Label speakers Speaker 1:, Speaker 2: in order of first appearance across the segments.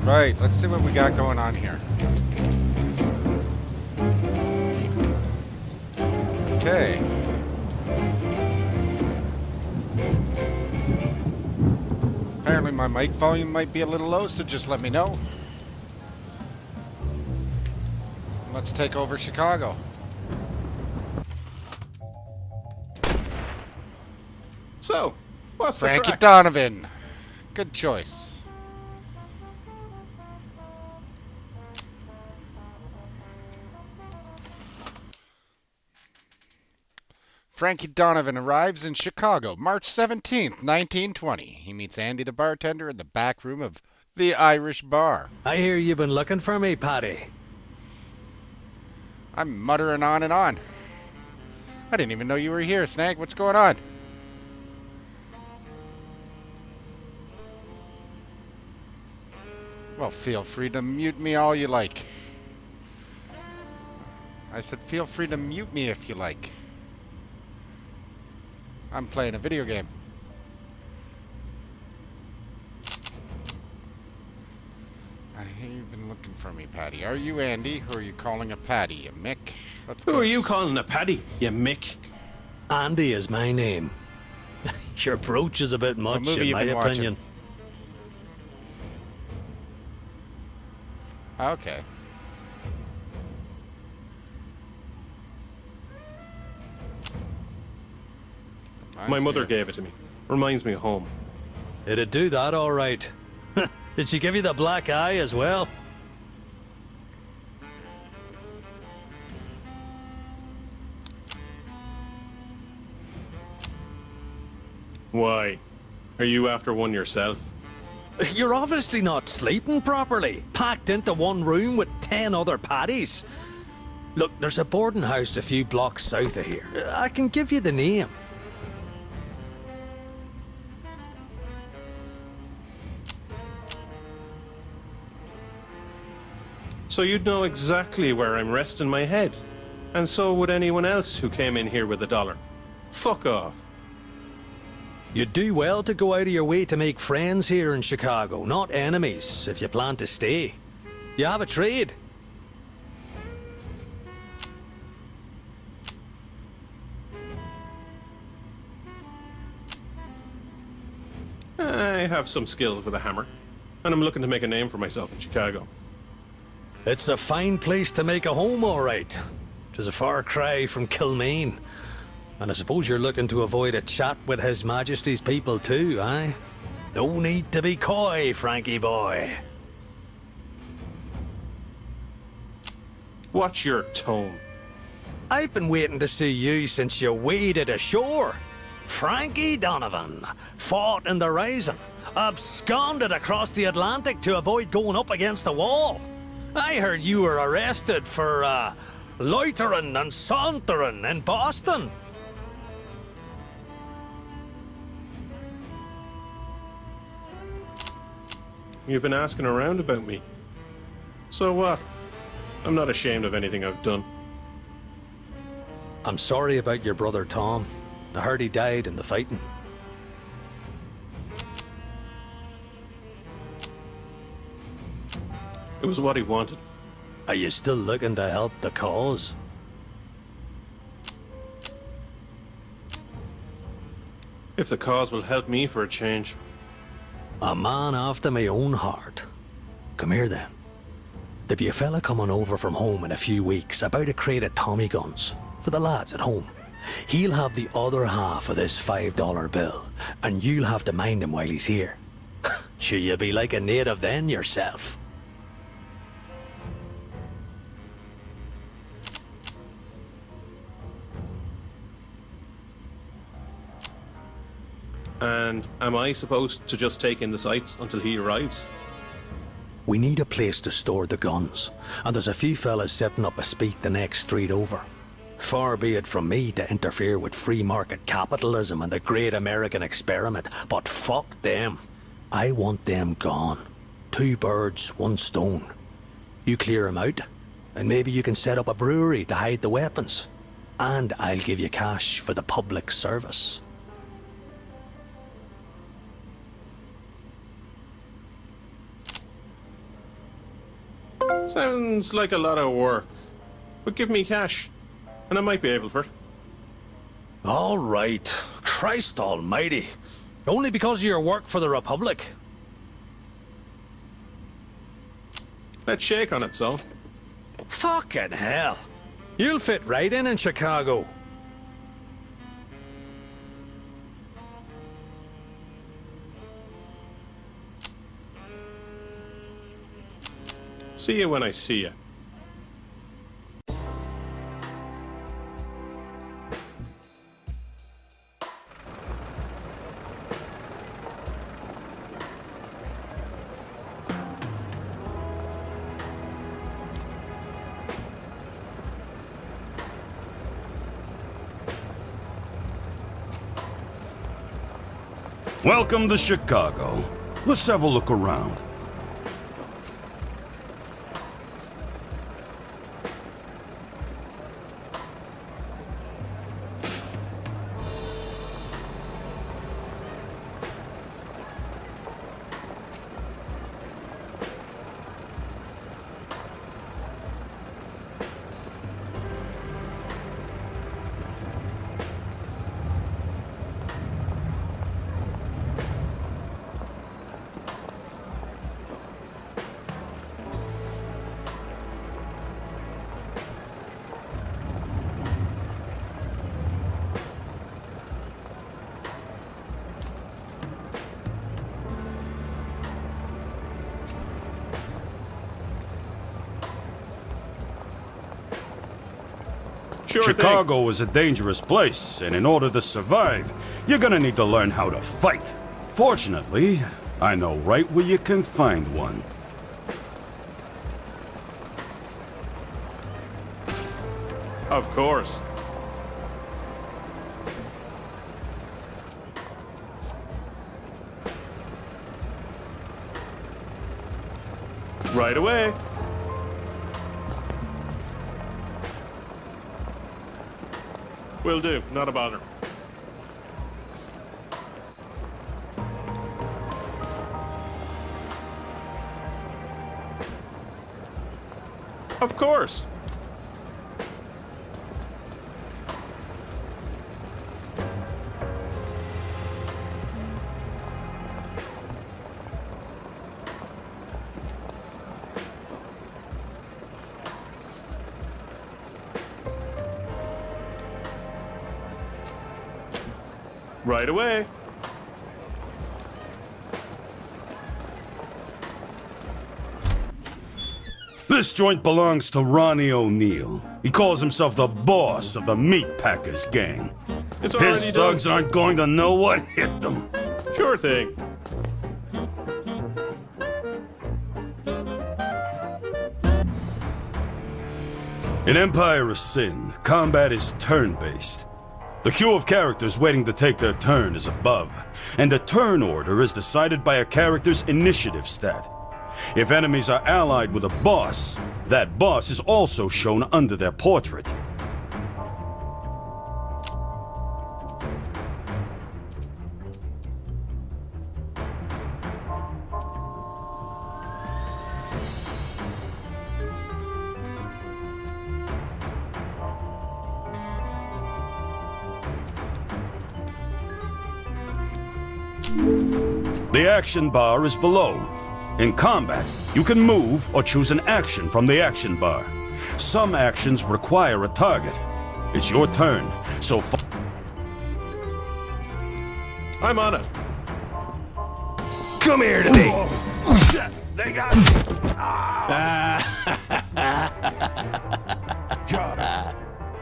Speaker 1: Right, let's see what we got going on here. Okay. Apparently my mic volume might be a little low, so just let me know. Let's take over Chicago.
Speaker 2: So, what's the
Speaker 1: Frankie
Speaker 2: crack?
Speaker 1: Donovan. Good choice. Frankie Donovan arrives in Chicago, March 17th, 1920. He meets Andy the bartender in the back room of the Irish bar.
Speaker 3: I hear you've been looking for me, Paddy.
Speaker 1: I'm muttering on and on. I didn't even know you were here, Snag. What's going on? Well, feel free to mute me all you like. I said feel free to mute me if you like. I'm playing a video game. I hear you've been looking for me, Paddy. Are you Andy, or are you calling a Paddy, you Mick? Let's
Speaker 2: Who
Speaker 1: go.
Speaker 2: are you calling a Paddy, you Mick?
Speaker 3: Andy is my name. Your approach is a bit much,
Speaker 1: movie
Speaker 3: in
Speaker 1: you've
Speaker 3: my
Speaker 1: been watching?
Speaker 3: opinion.
Speaker 1: Okay.
Speaker 2: My mother gave it to me. Reminds me of home.
Speaker 3: It'd do that all right. Did she give you the black eye as well?
Speaker 2: Why? Are you after one yourself?
Speaker 3: You're obviously not sleeping properly, packed into one room with 10 other Paddies. Look, there's a boarding house a few blocks south of here. I can give you the name.
Speaker 2: So you'd know exactly where I'm resting my head. And so would anyone else who came in here with $1. Fuck off.
Speaker 3: You'd do well to go out of your way to make friends here in Chicago, not enemies, if you plan to stay. You have a trade.
Speaker 2: I have some skills with a hammer. And I'm looking to make a name for myself in Chicago.
Speaker 3: It's a fine place to make a home, all right. 'Tis a far cry from Kilmaine. And I suppose you're looking to avoid a chat with His Majesty's people too, aye? No need to be coy, Frankie boy.
Speaker 2: Watch your tone.
Speaker 3: I've been waiting to see you since you waded ashore. Frankie Donovan fought in the Rising, absconded across the Atlantic to avoid going up against the wall. I heard you were arrested for, loitering and sauntering in Boston.
Speaker 2: You've been asking around about me. So what? I'm not ashamed of anything I've done.
Speaker 3: I'm sorry about your brother Tom. I heard he died in the fighting.
Speaker 2: It was what he wanted.
Speaker 3: Are you still looking to help the cause?
Speaker 2: If the cause will help me for a change.
Speaker 3: A man after my own heart. Come here then. There'll be a fella coming over from home in a few weeks about a crate of Tommy guns for the lads at home. He'll have the other half of this $5 bill, and you'll have to mind him while he's here. Sure, you'll be like a native then yourself.
Speaker 2: And am I supposed to just take in the sights until he arrives?
Speaker 3: We need a place to store the guns, and there's a few fellas setting up a speak the next street over. Far be it from me to interfere with free market capitalism and the great American experiment, but fuck them. I want them gone. 2 birds, 1 stone. You clear them out, and maybe you can set up a brewery to hide the weapons. And I'll give you cash for the public service.
Speaker 2: Sounds like a lot of work. But give me cash, and I might be able for it.
Speaker 3: All right. Christ almighty. Only because of your work for the Republic.
Speaker 2: Let's shake on it, so.
Speaker 3: Fucking hell. You'll fit right in Chicago.
Speaker 2: See you when I see you.
Speaker 4: Welcome to Chicago. Let's have a look around.
Speaker 2: Sure
Speaker 4: Chicago is a dangerous place, and in order to survive, you're gonna need to learn how to fight. Fortunately, I know right where you can find one.
Speaker 2: Of course. Right away. Will do, not a bother. Of course. Right away.
Speaker 4: This joint belongs to Ronnie O'Neill. He calls himself the boss of the Meat Packers gang.
Speaker 2: It's already
Speaker 4: His thugs aren't going to know what hit them.
Speaker 2: Sure thing.
Speaker 4: In Empire of Sin, combat is turn-based. The queue of characters waiting to take their turn is above, and the turn order is decided by a character's initiative stat. If enemies are allied with a boss, that boss is also shown under their portrait. The action bar is below. In combat, you can move or choose an action from the action bar. Some actions require a target. It's your turn, so
Speaker 2: I'm on it.
Speaker 3: Come here to me.
Speaker 4: Shit, they got Got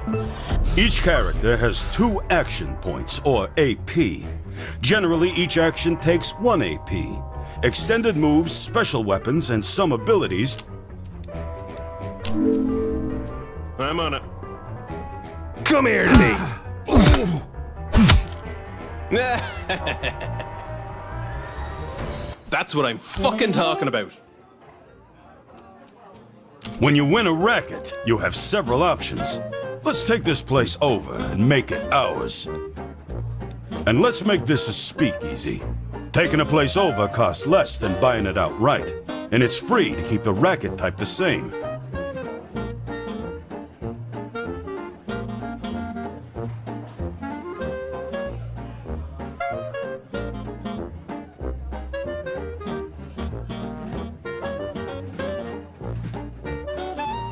Speaker 4: it. Each character has 2 action points, or AP. Generally, each action takes 1 AP. Extended moves, special weapons, and some abilities.
Speaker 2: I'm on it.
Speaker 3: Come here to me.
Speaker 2: That's what I'm fucking talking about.
Speaker 4: When you win a racket, you have several options. Let's take this place over and make it ours. And let's make this a speakeasy. Taking a place over costs less than buying it outright, and it's free to keep the racket type the same.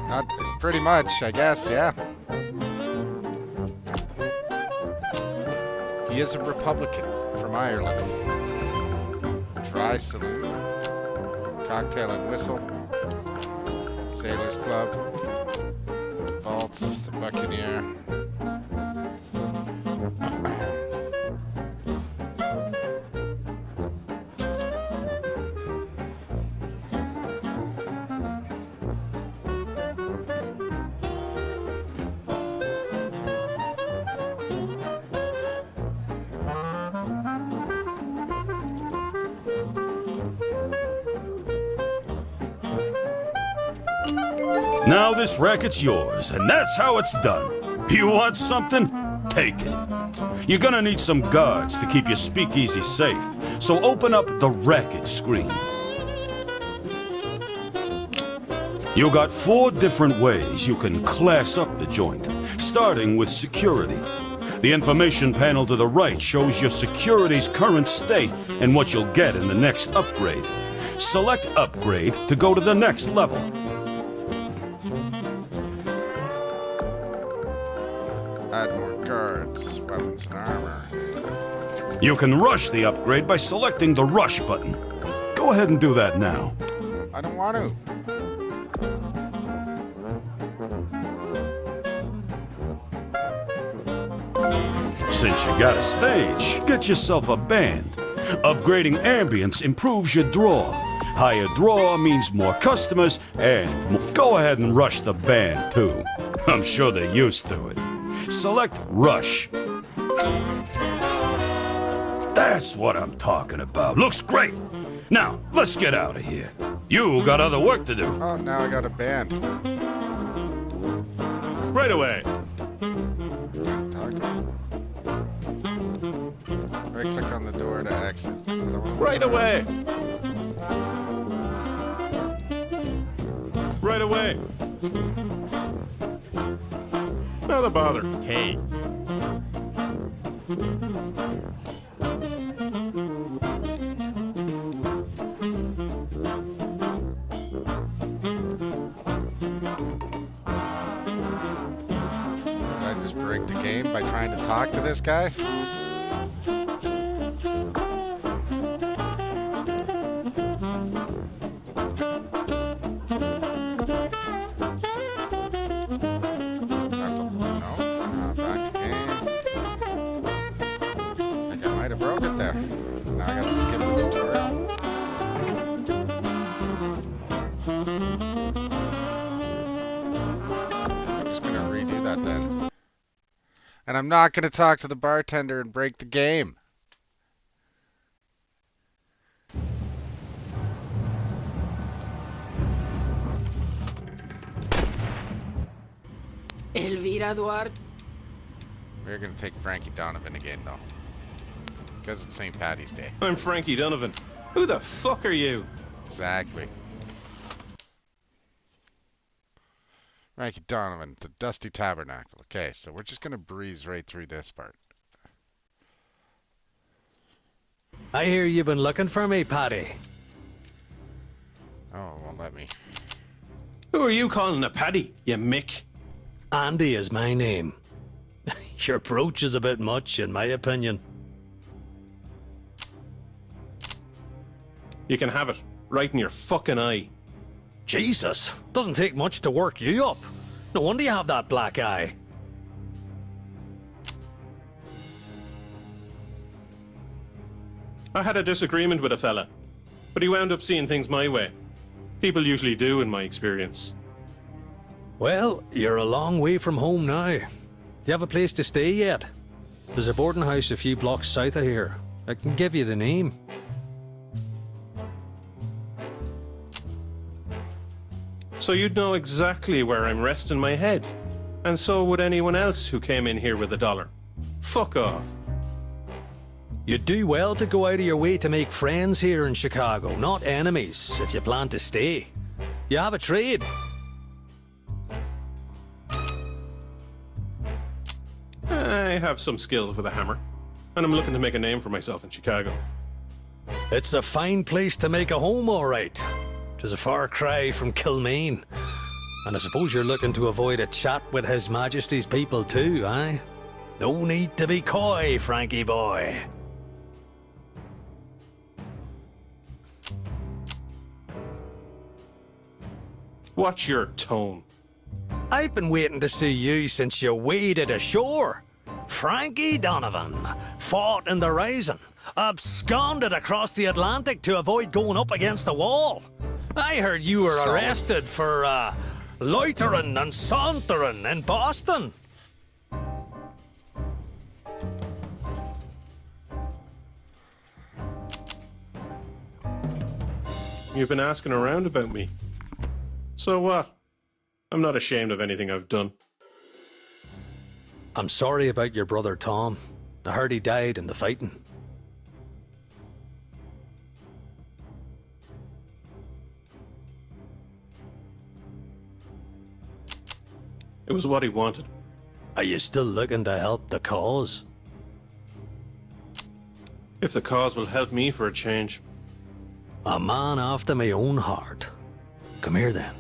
Speaker 1: Not pretty much, I guess, yeah. He is a Republican from Ireland. Dry Saloon, Cocktail and Whistle, Sailors Club, Vaults, the Buccaneer.
Speaker 4: Now this racket's yours, and that's how it's done. You want something? Take it. You're gonna need some guards to keep your speakeasy safe, so open up the racket screen. You got 4 different ways you can class up the joint, starting with security. The information panel to the right shows your security's current state and what you'll get in the next upgrade. Select Upgrade to go to the next level.
Speaker 1: Add more guards, weapons, and armor.
Speaker 4: You can rush the upgrade by selecting the Rush button. Go ahead and do that now.
Speaker 1: I don't want to.
Speaker 4: Since you got a stage, get yourself a band. Upgrading ambience improves your draw. Higher draw means more customers, and go ahead and rush the band too. I'm sure they're used to it. Select Rush. That's what I'm talking about. Looks great. Now, let's get out of here. You got other work to do.
Speaker 1: Oh, now I got a band.
Speaker 2: Right away.
Speaker 1: Talk to him. Right click on the door to exit.
Speaker 2: Right away. Right away. Not a bother. Hey.
Speaker 1: Did I just break the game by trying to talk to this guy? And I'm not going to talk to the bartender and break the game.
Speaker 5: Elvira Duarte.
Speaker 1: We're going to take Frankie Donovan again, though. Because it's St. Paddy's Day.
Speaker 2: I'm Frankie Donovan. Who the fuck are you?
Speaker 1: Exactly. Frankie Donovan, the Dusty Tabernacle. Okay, so we're just going to breeze right through this part.
Speaker 3: I hear you've been looking for me, Paddy.
Speaker 1: Oh, it won't let me.
Speaker 2: Who are you calling a Paddy, you mick?
Speaker 3: Andy is my name. Your brooch is a bit much, in my opinion.
Speaker 2: You can have it. Right in your fucking eye.
Speaker 3: Jesus, doesn't take much to work you up. No wonder you have that black eye.
Speaker 2: I had a disagreement with a fella, but he wound up seeing things my way. People usually do, in my experience.
Speaker 3: Well, you're a long way from home now. Do you have a place to stay yet? There's a boarding house a few blocks south of here. I can give you the name.
Speaker 2: So you'd know exactly where I'm resting my head. And so would anyone else who came in here with $1. Fuck off.
Speaker 3: You'd do well to go out of your way to make friends here in Chicago, not enemies, if you plan to stay. You have a trade.
Speaker 2: I have some skills with a hammer, and I'm looking to make a name for myself in Chicago.
Speaker 3: It's a fine place to make a home, all right. 'Tis a far cry from Kilmaine. And I suppose you're looking to avoid a chat with His Majesty's people too, eh? No need to be coy, Frankie boy.
Speaker 2: Watch your tone.
Speaker 3: I've been waiting to see you since you waded ashore. Frankie Donovan fought in the Rising, absconded across the Atlantic to avoid going up against the wall. I heard you were arrested for loitering and sauntering in Boston.
Speaker 2: You've been asking around about me. So what? I'm not ashamed of anything I've done.
Speaker 3: I'm sorry about your brother Tom. I heard he died in the fighting.
Speaker 2: It was what he wanted.
Speaker 3: Are you still looking to help the cause?
Speaker 2: If the cause will help me for a change.
Speaker 3: A man after my own heart. Come here then.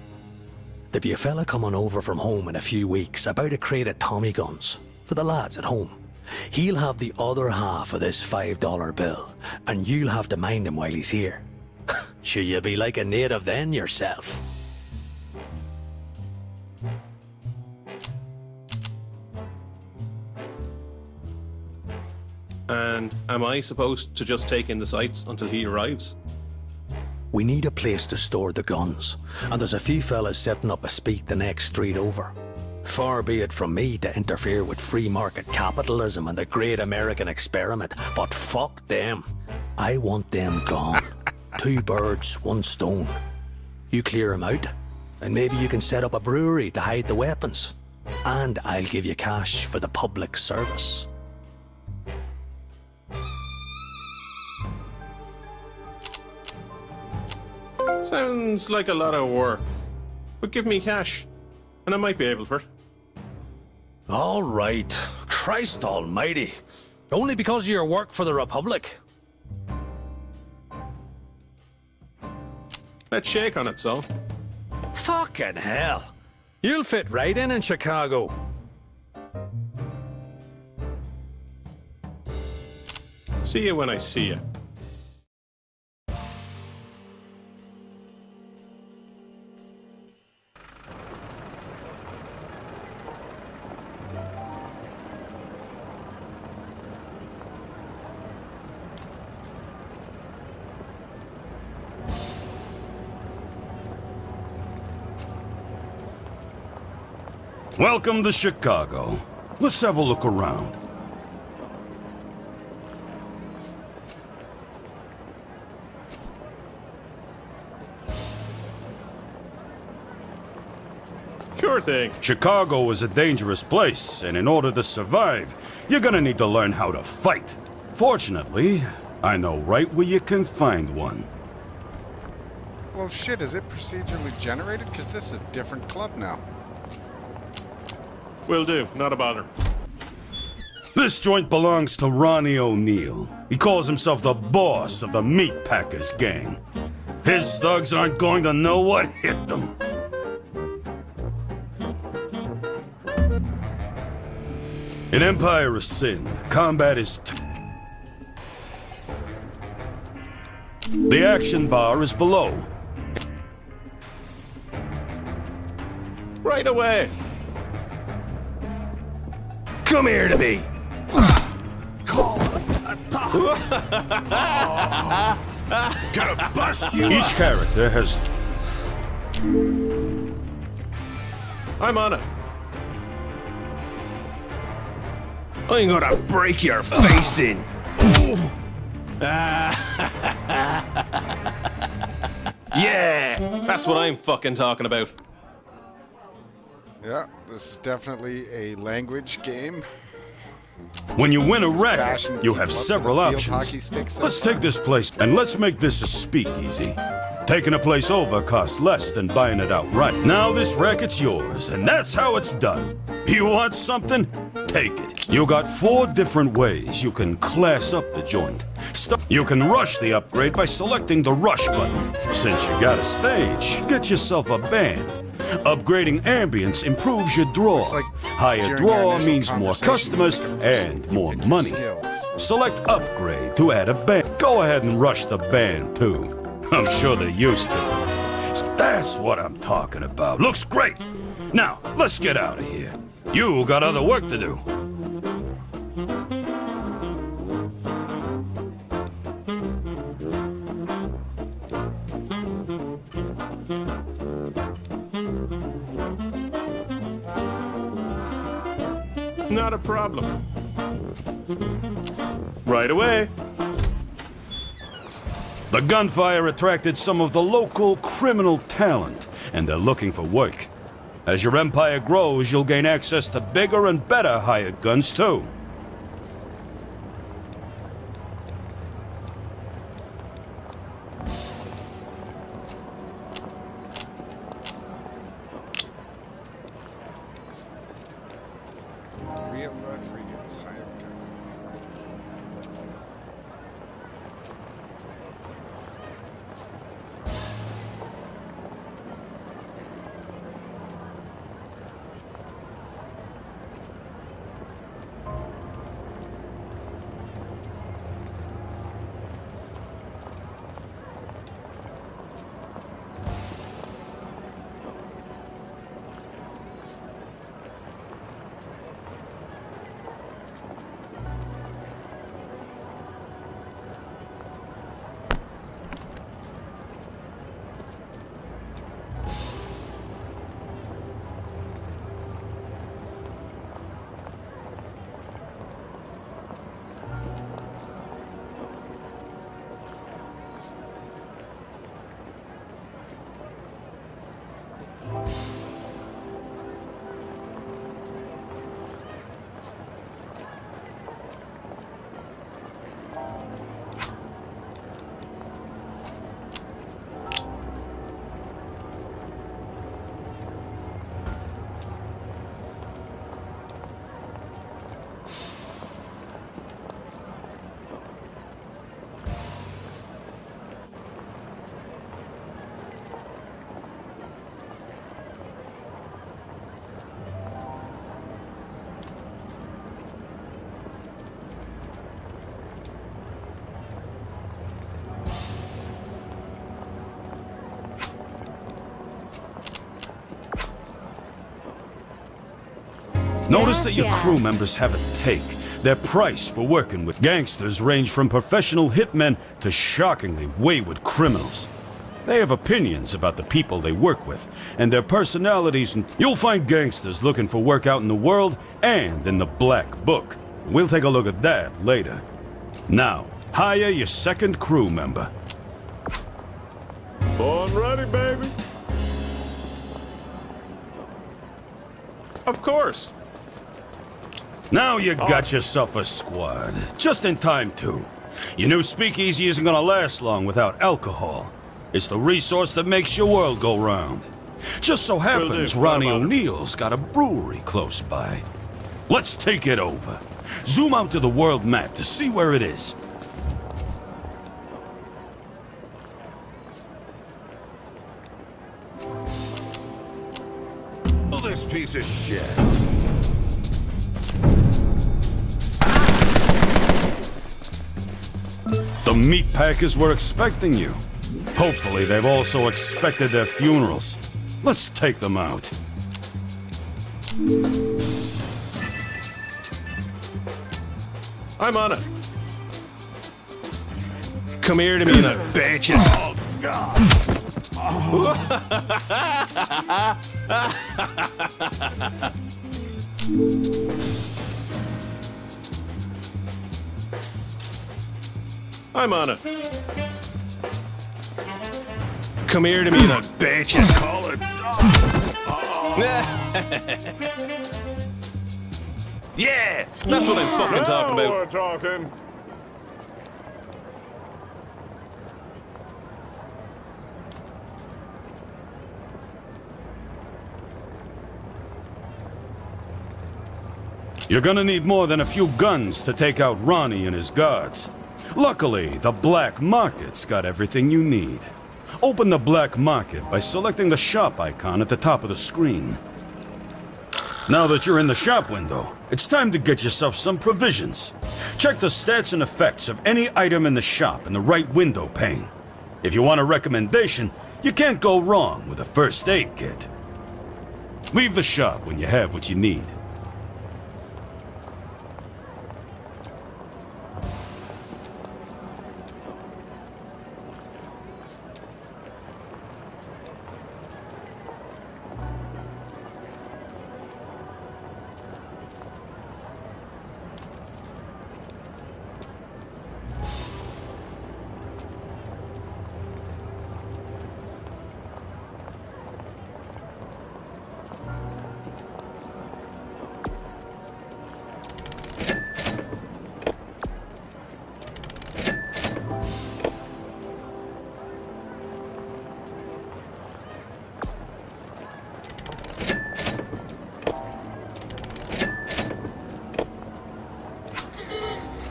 Speaker 3: There'll be a fella coming over from home in a few weeks about a crate of Tommy guns for the lads at home. He'll have the other half of this $5 bill, and you'll have to mind him while he's here. Sure, you'll be like a native then yourself.
Speaker 2: And am I supposed to just take in the sights until he arrives?
Speaker 3: We need a place to store the guns, and there's a few fellas setting up a speak the next street over. Far be it from me to interfere with free market capitalism and the great American experiment, but fuck them. I want them gone. 2 birds, 1 stone. You clear them out, and maybe you can set up a brewery to hide the weapons. And I'll give you cash for the public service.
Speaker 2: Sounds like a lot of work. But give me cash, and I might be able for it.
Speaker 3: All right. Christ almighty. Only because of your work for the Republic.
Speaker 2: Let's shake on it, so.
Speaker 3: Fucking hell. You'll fit right in Chicago.
Speaker 2: See you when I see you.
Speaker 4: Welcome to Chicago. let's have a look around.
Speaker 2: Sure thing.
Speaker 4: Chicago is a dangerous place, and in order to survive, you're gonna need to learn how to fight. Fortunately, I know right where you can find one.
Speaker 1: Well, shit, is it procedurally generated? Because this is a different club now.
Speaker 2: Will do. Not a bother.
Speaker 4: This joint belongs to Ronnie O'Neill. He calls himself the boss of the Meat Packers gang. His thugs aren't going to know what hit them. In Empire of Sin, combat is the action bar is below.
Speaker 2: Right away.
Speaker 3: Come here to me.
Speaker 4: Gonna bust you. Each character has.
Speaker 2: I'm on it.
Speaker 3: I'm gonna break your face in.
Speaker 2: Yeah, that's what I'm fucking talking about.
Speaker 1: Yeah, this is definitely a language game.
Speaker 4: When you win a
Speaker 1: Bashing
Speaker 4: racket, you have
Speaker 1: people up
Speaker 4: several
Speaker 1: with a field
Speaker 4: options.
Speaker 1: hockey stick so
Speaker 4: Let's
Speaker 1: far.
Speaker 4: take this place and let's make this a speakeasy. Taking a place over costs less than buying it outright. Now this racket's yours, and that's how it's done. You want something? Take it. You got 4 different ways you can class up the joint. You can rush the upgrade by selecting the rush button. Since you got a stage, get yourself a band. Upgrading ambience improves your draw.
Speaker 1: Looks like
Speaker 4: Higher
Speaker 1: during your
Speaker 4: draw
Speaker 1: initial
Speaker 4: means more
Speaker 1: conversation,
Speaker 4: customers
Speaker 1: you can
Speaker 4: and more
Speaker 1: pick your
Speaker 4: money.
Speaker 1: skills.
Speaker 4: Select upgrade to add a band. Go ahead and rush the band too. I'm sure they're used to it. That's what I'm talking about. Looks great. Now, let's get out of here. You got other work to do.
Speaker 2: Not a problem. Right away.
Speaker 4: The gunfire attracted some of the local criminal talent, and they're looking for work. As your empire grows, you'll gain access to bigger and better hired guns, too.
Speaker 1: Rio Rodriguez, hired gun.
Speaker 4: Notice that your crew members have a take. Their price for working with gangsters range from professional hitmen to shockingly wayward criminals. They have opinions about the people they work with, and their personalities, and you'll find gangsters looking for work out in the world and in the Black Book. We'll take a look at that later. Now, hire your second crew member.
Speaker 2: Born ready, baby. Of course.
Speaker 4: Now you got yourself a squad. Just in time, too. Your new speakeasy isn't gonna last long without alcohol. It's the resource that makes your world go round. Just so happens Ronnie O'Neill's got a brewery close by. Let's take it over. Zoom out to the world map to see where it is.
Speaker 5: Oh, this piece of shit.
Speaker 4: The meat packers were expecting you. Hopefully, they've also expected their funerals. Let's take them out.
Speaker 2: I'm on it. Come here to me, and I bet you.
Speaker 5: Oh, God.
Speaker 2: I'm on it. Come here to me, and I bet you.
Speaker 5: Call it
Speaker 2: Yeah, that's what I'm fucking talking
Speaker 5: Now
Speaker 2: about.
Speaker 5: we're talking.
Speaker 4: You're gonna need more than a few guns to take out Ronnie and his guards. Luckily, the Black Market's got everything you need. Open the Black Market by selecting the shop icon at the top of the screen. Now that you're in the shop window, it's time to get yourself some provisions. Check the stats and effects of any item in the shop in the right window pane. If you want a recommendation, you can't go wrong with a first aid kit. Leave the shop when you have what you need.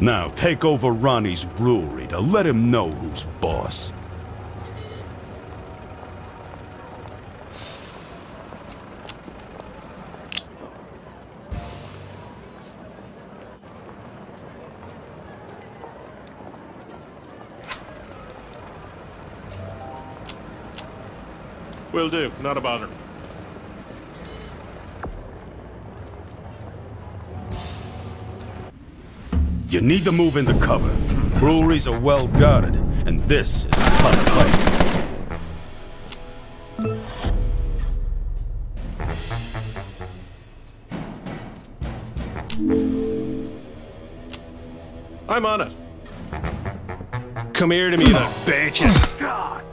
Speaker 4: Now, take over Ronnie's brewery to let him know who's boss.
Speaker 2: Will do, not a bother.
Speaker 4: You need to move into cover. Breweries are well guarded, and this is a tough fight.
Speaker 2: I'm on it. Come here to me, and I bet you.
Speaker 5: God.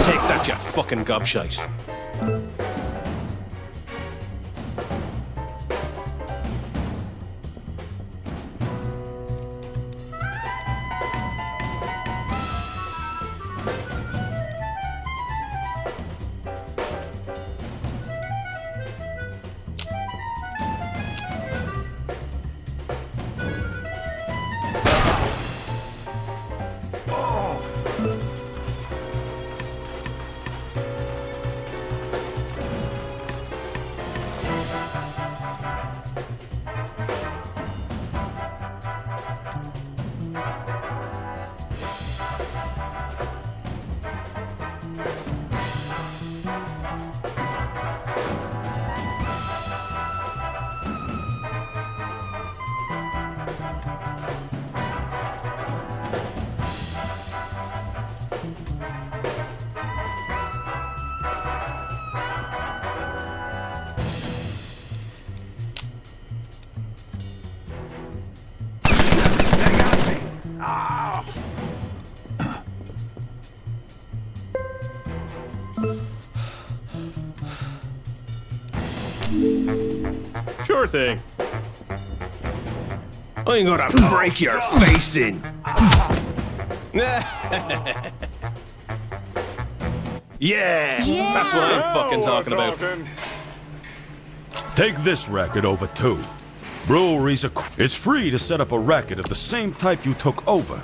Speaker 2: Take that, you fucking gobshite. Sure thing. I'm gonna break your face in. Yeah, that's what I'm fucking talking about.
Speaker 4: Take this racket over too. Breweries it's free to set up a racket of the same type you took over.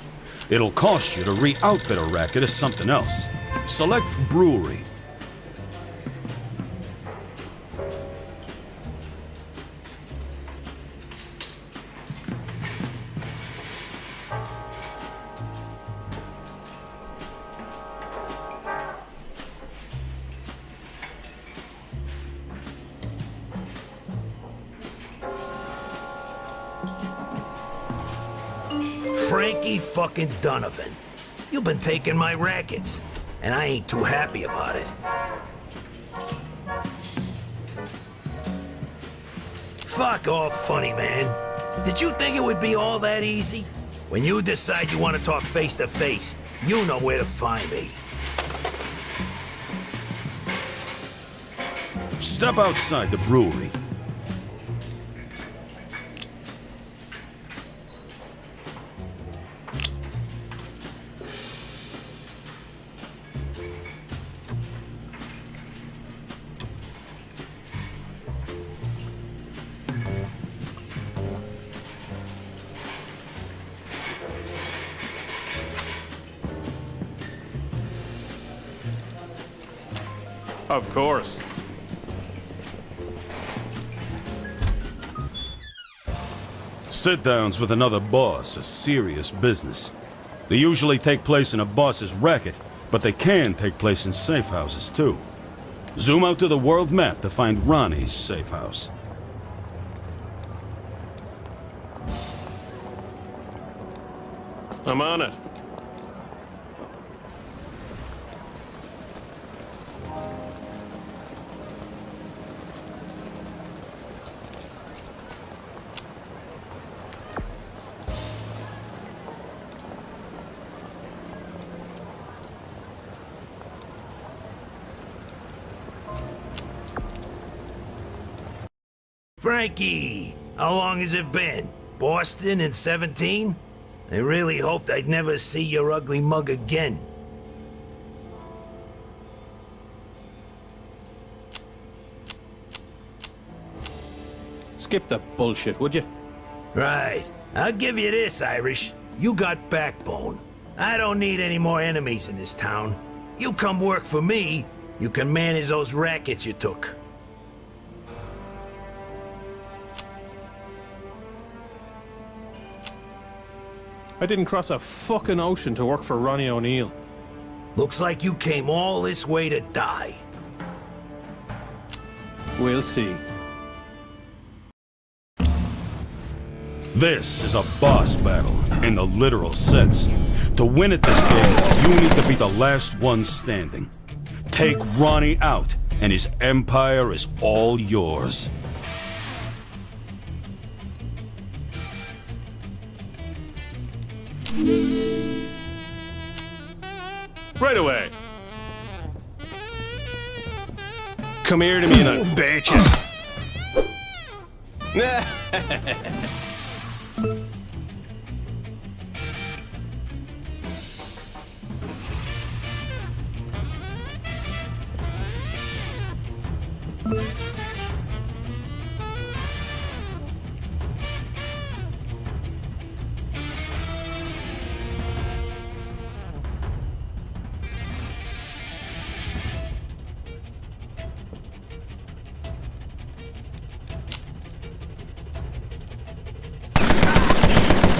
Speaker 4: It'll cost you to re-outfit a racket as something else. Select brewery.
Speaker 3: Frankie fucking Donovan. You've been taking my rackets, and I ain't too happy about it. Fuck off, funny man. Did you think it would be all that easy? When you decide you want to talk face to face, you know where to find me.
Speaker 4: Step outside the brewery.
Speaker 2: Of course.
Speaker 4: Sit-downs with another boss are serious business. They usually take place in a boss's racket, but they can take place in safe houses too. Zoom out to the world map to find Ronnie's safe house.
Speaker 2: I'm on it.
Speaker 3: Frankie, how long has it been? Boston in 17? I really hoped I'd never see your ugly mug again.
Speaker 2: Skip the bullshit, would you?
Speaker 3: Right. I'll give you this, Irish. You got backbone. I don't need any more enemies in this town. You come work for me, you can manage those rackets you took.
Speaker 2: I didn't cross a fucking ocean to work for Ronnie O'Neill.
Speaker 3: Looks like you came all this way to die.
Speaker 2: We'll see.
Speaker 4: This is a boss battle, in the literal sense. To win at this game, you need to be the last one standing. Take Ronnie out, and his empire is all yours.
Speaker 2: Right away. Come here to me and I'll bet you.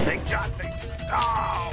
Speaker 5: They got me. Oh!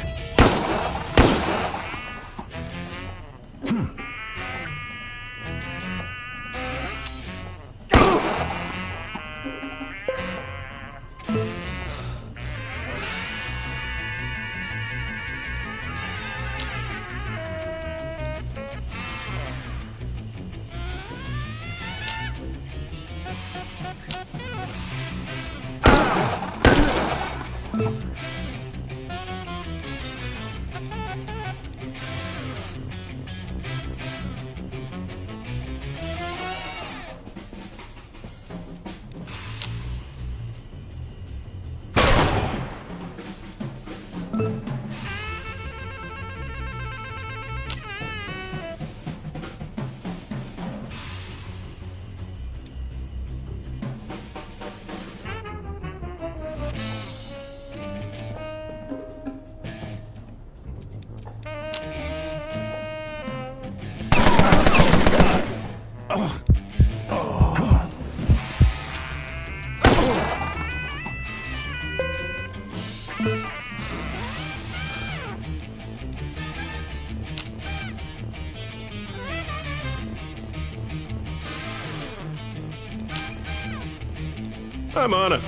Speaker 2: I'm on it.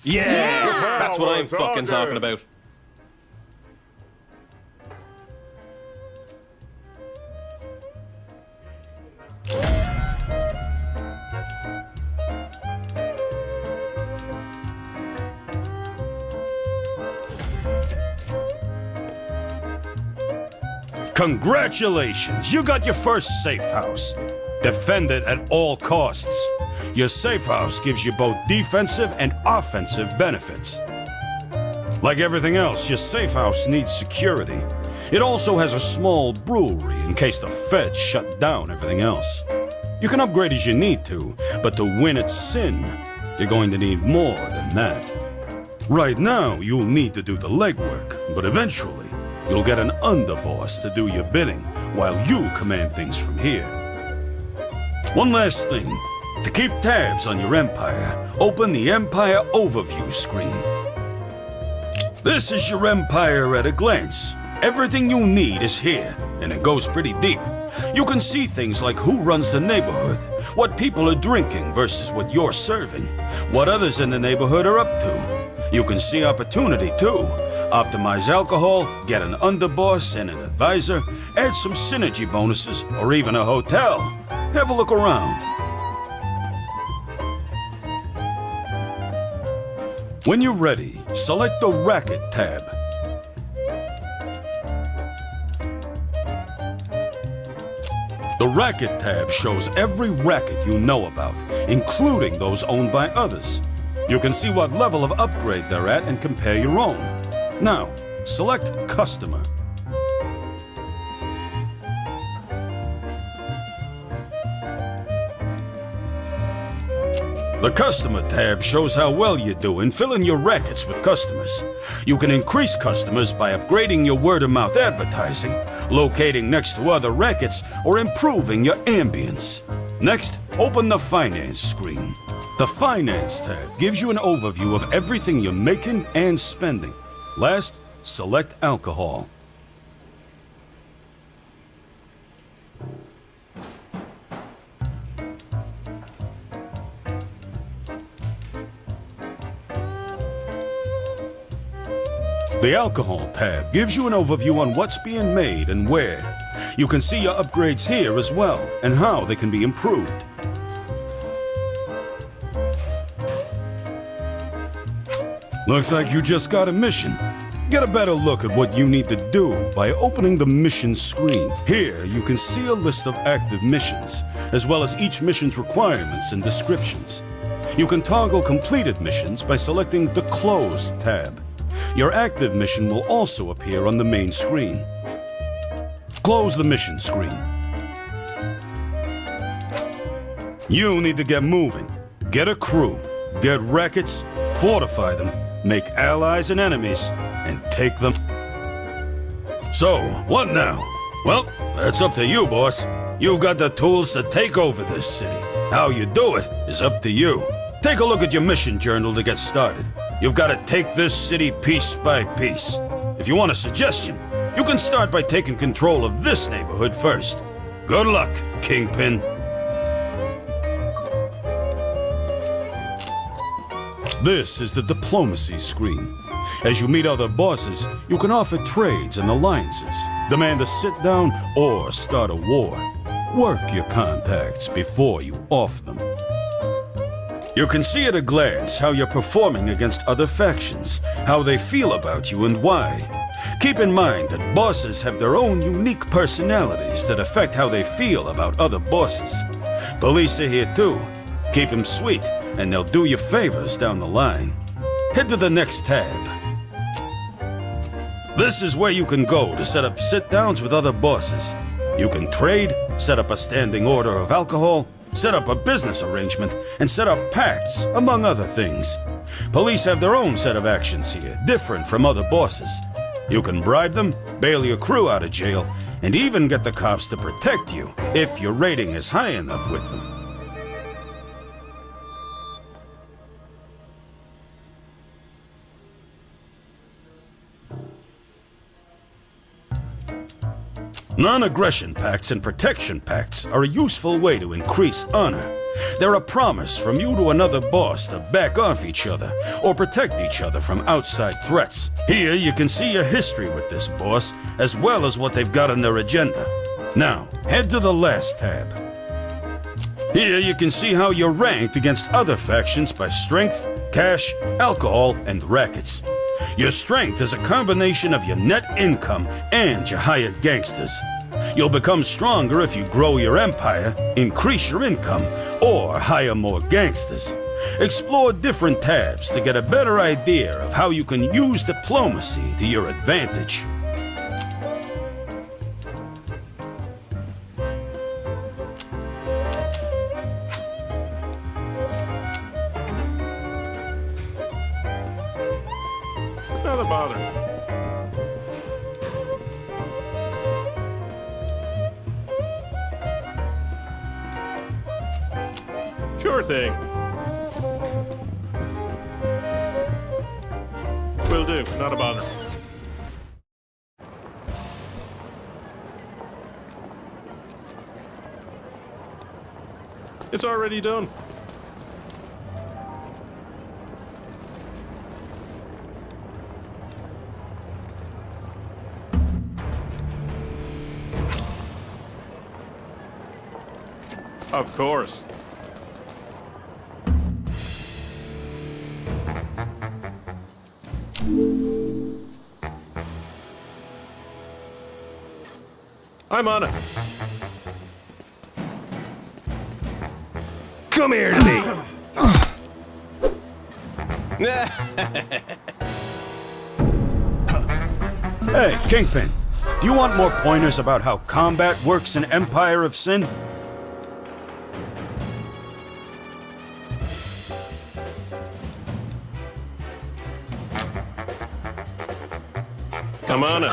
Speaker 2: Yeah! That's what I'm fucking talking about.
Speaker 4: Congratulations! You got your first safe house. Defend it at all costs. Your safe house gives you both defensive and offensive benefits. Like everything else, your safe house needs security. It also has a small brewery in case the feds shut down everything else. You can upgrade as you need to, but to win at Sin, you're going to need more than that. Right now, you'll need to do the legwork, but eventually, you'll get an underboss to do your bidding while you command things from here. One last thing. To keep tabs on your empire, open the Empire Overview screen. This is your empire at a glance. Everything you need is here, and it goes pretty deep. You can see things like who runs the neighborhood, what people are drinking versus what you're serving, what others in the neighborhood are up to. You can see opportunity too. Optimize alcohol, get an underboss and an advisor, add some synergy bonuses, or even a hotel. Have a look around. When you're ready, select the Racket tab. The Racket tab shows every racket you know about, including those owned by others. You can see what level of upgrade they're at and compare your own. Now, select Customer. The Customer tab shows how well you do in filling your rackets with customers. You can increase customers by upgrading your word-of-mouth advertising, locating next to other rackets, or improving your ambience. Next, open the Finance screen. The Finance tab gives you an overview of everything you're making and spending. Last, select Alcohol. The Alcohol tab gives you an overview on what's being made and where. You can see your upgrades here as well, and how they can be improved. Looks like you just got a mission. Get a better look at what you need to do by opening the mission screen. Here, you can see a list of active missions, as well as each mission's requirements and descriptions. You can toggle completed missions by selecting the Closed tab. Your active mission will also appear on the main screen. Close the mission screen. You need to get moving. Get a crew. Get rackets, fortify them, make allies and enemies, and take them. So, what now? Well, that's up to you, boss. You've got the tools to take over this city. How you do it is up to you. Take a look at your mission journal to get started. You've got to take this city piece by piece. If you want a suggestion, you can start by taking control of this neighborhood first. Good luck, Kingpin. This is the Diplomacy screen. As you meet other bosses, you can offer trades and alliances, demand a sit-down, or start a war. Work your contacts before you off them. You can see at a glance how you're performing against other factions, how they feel about you and why. Keep in mind that bosses have their own unique personalities that affect how they feel about other bosses. Police are here too. Keep them sweet, and they'll do you favors down the line. Head to the next tab. This is where you can go to set up sit-downs with other bosses. You can trade, set up a standing order of alcohol, set up a business arrangement, and set up pacts, among other things. Police have their own set of actions here, different from other bosses. You can bribe them, bail your crew out of jail, and even get the cops to protect you, if your rating is high enough with them. Non-aggression pacts and protection pacts are a useful way to increase honor. They're a promise from you to another boss to back off each other or protect each other from outside threats. Here you can see a history with this boss, as well as what they've got on their agenda. Now, head to the last tab. Here you can see how you're ranked against other factions by strength, cash, alcohol, and rackets. Your strength is a combination of your net income and your hired gangsters. You'll become stronger if you grow your empire, increase your income, or hire more gangsters. Explore different tabs to get a better idea of how you can use diplomacy to your advantage.
Speaker 2: Not a bother. Sure thing. Will do. Not a bother. It's already done. Of course. I'm on it.
Speaker 5: Come here to me.
Speaker 4: Hey, Kingpin, do you want more pointers about how combat works in Empire of Sin?
Speaker 2: Come on it.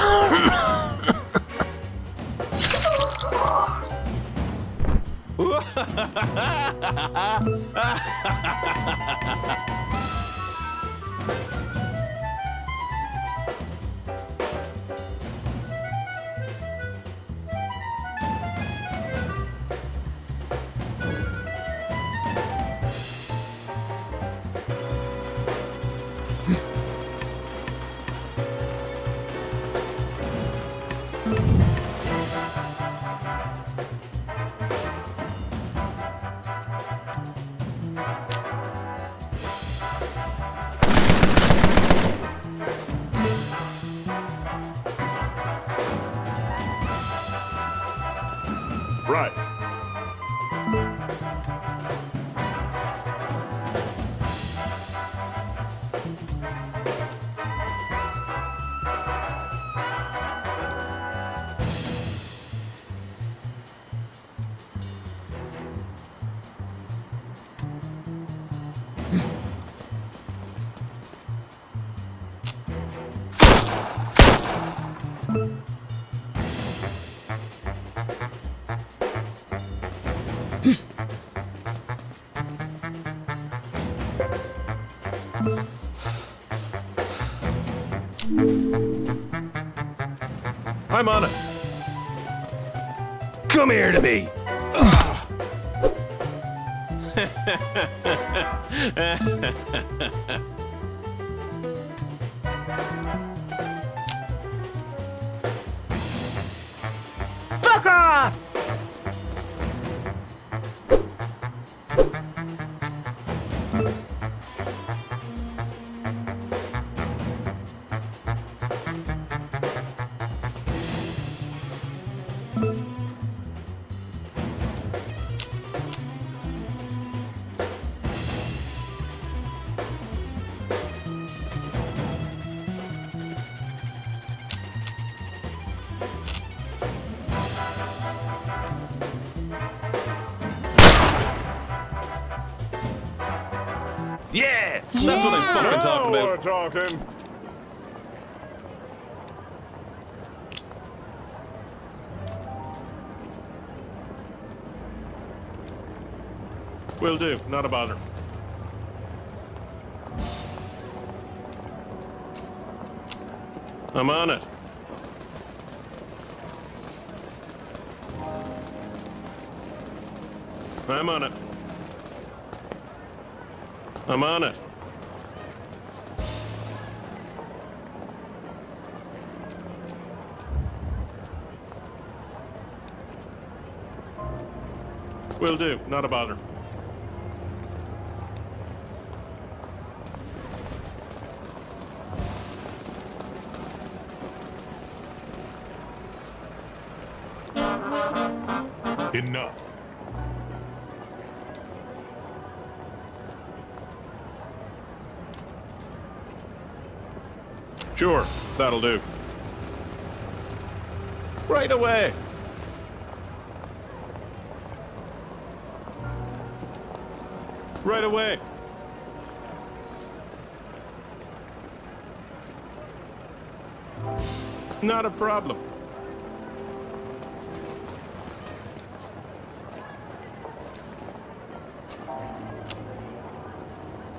Speaker 2: Right. I'm on it.
Speaker 5: Come here to me.
Speaker 6: Fuck off!
Speaker 2: Yeah! That's what I'm fucking talking
Speaker 5: Now we're
Speaker 2: about.
Speaker 5: talking.
Speaker 2: Will do. Not a bother. I'm on it. I'm on it. I'm on it. Will do. Not a bother.
Speaker 5: Enough.
Speaker 2: Sure, that'll do. Right away. Right away. Not a problem.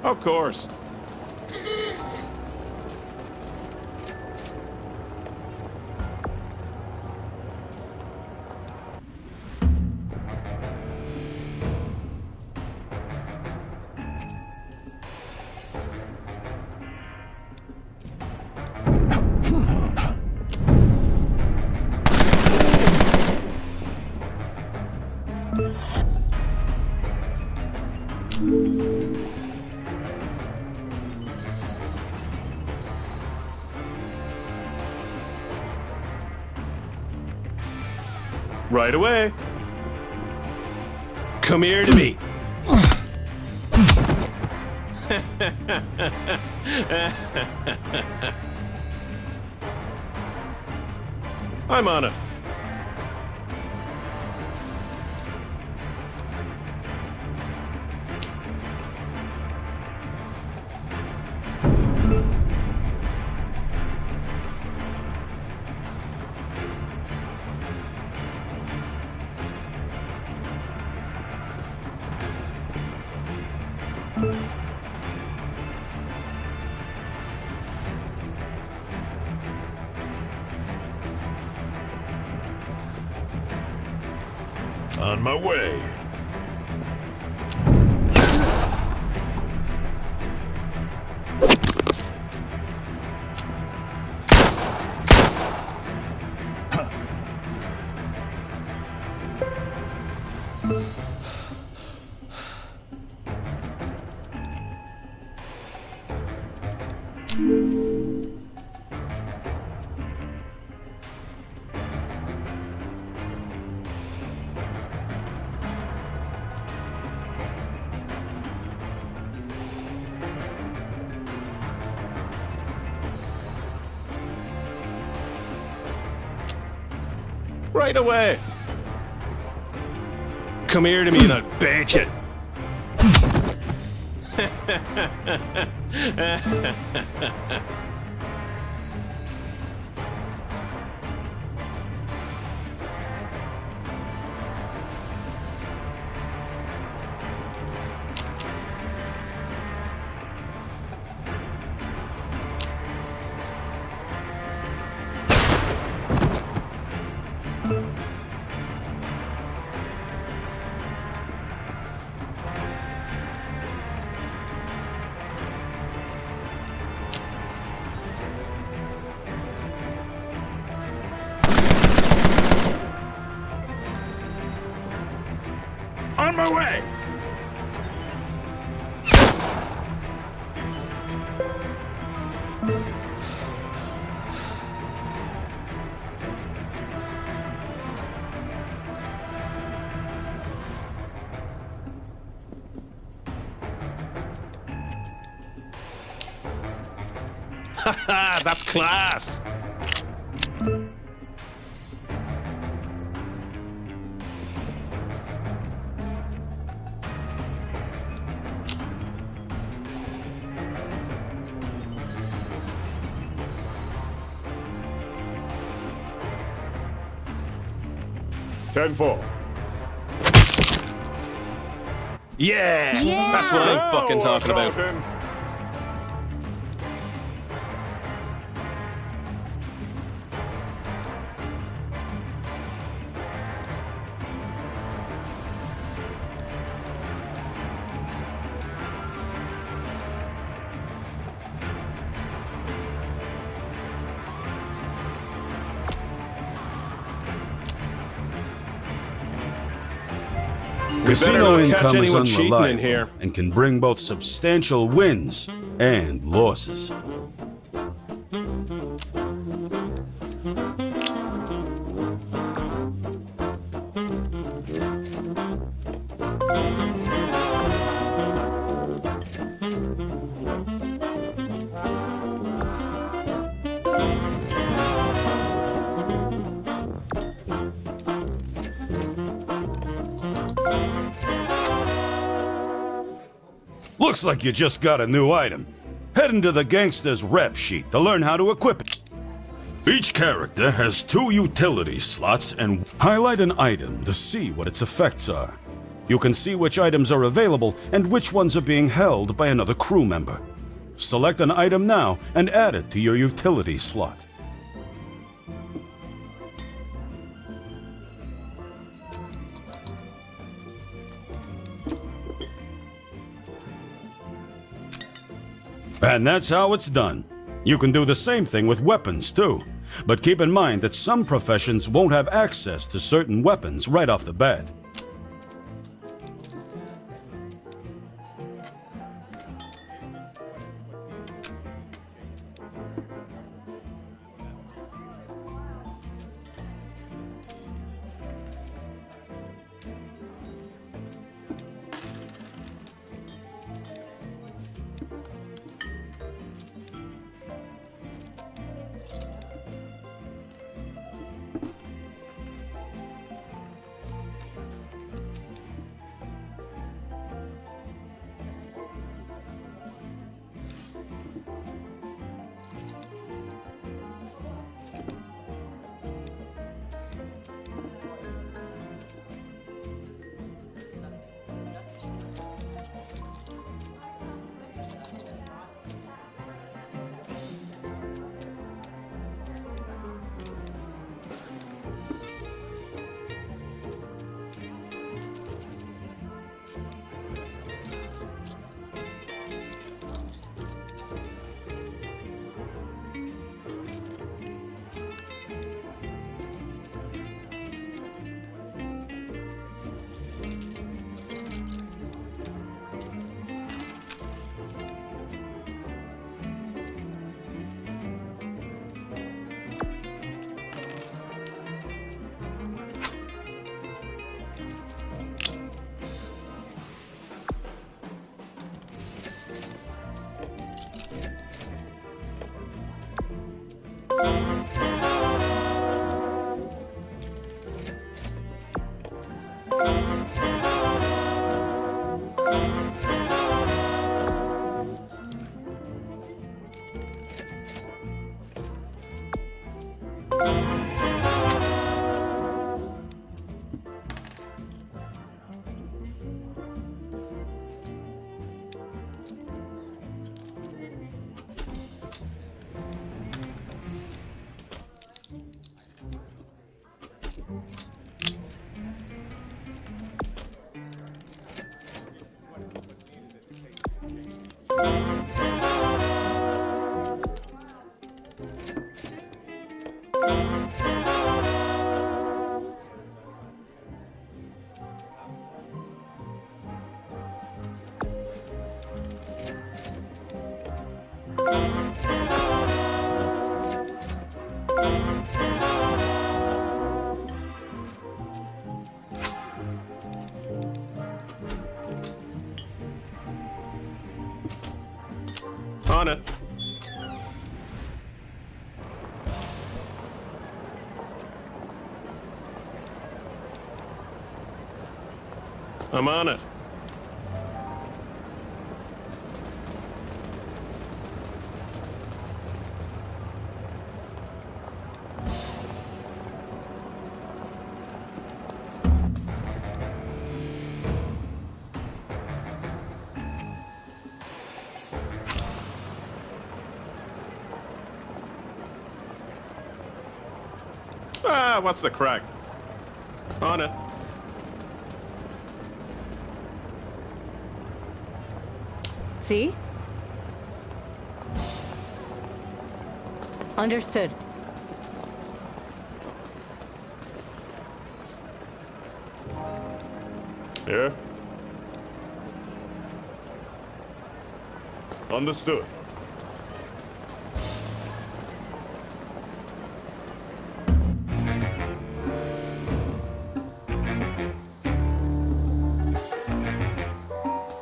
Speaker 2: Of course. Right away. Come here to me. I'm on it.
Speaker 5: On my way.
Speaker 2: Right away. Come here to me and I'll bench it.
Speaker 5: On my way.
Speaker 2: Haha, that's class.
Speaker 5: 10-4.
Speaker 2: Yeah! That's what I'm fucking talking about.
Speaker 4: Casino
Speaker 2: better not catch
Speaker 4: income is
Speaker 2: anyone cheating in
Speaker 4: unreliable
Speaker 2: here.
Speaker 4: and can bring both substantial wins and losses. Looks like you just got a new item. Head into the gangster's rep sheet to learn how to equip it. Each character has 2 utility slots and highlight an item to see what its effects are. You can see which items are available and which ones are being held by another crew member. Select an item now and add it to your utility slot. And that's how it's done. You can do the same thing with weapons too. But keep in mind that some professions won't have access to certain weapons right off the bat.
Speaker 2: On it. I'm on it. Ah, what's the crack? On it.
Speaker 6: See? Understood.
Speaker 5: Yeah? Understood.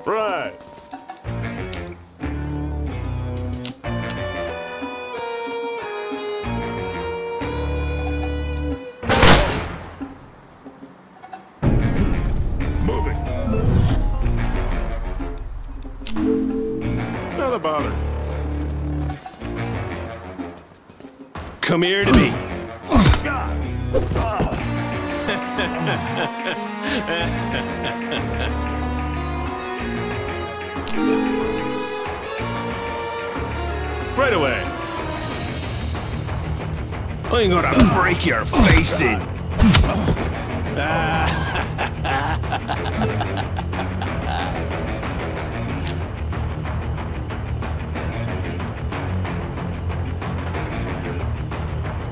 Speaker 5: Right. Moving.
Speaker 2: Another bother. Come here to me. Right away. I'm gonna break your face in.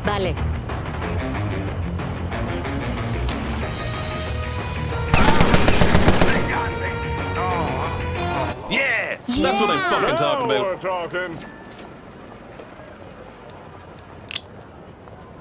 Speaker 6: Vale.
Speaker 2: Yeah! That's what I'm fucking talking
Speaker 5: Now
Speaker 2: about.
Speaker 5: we're talking.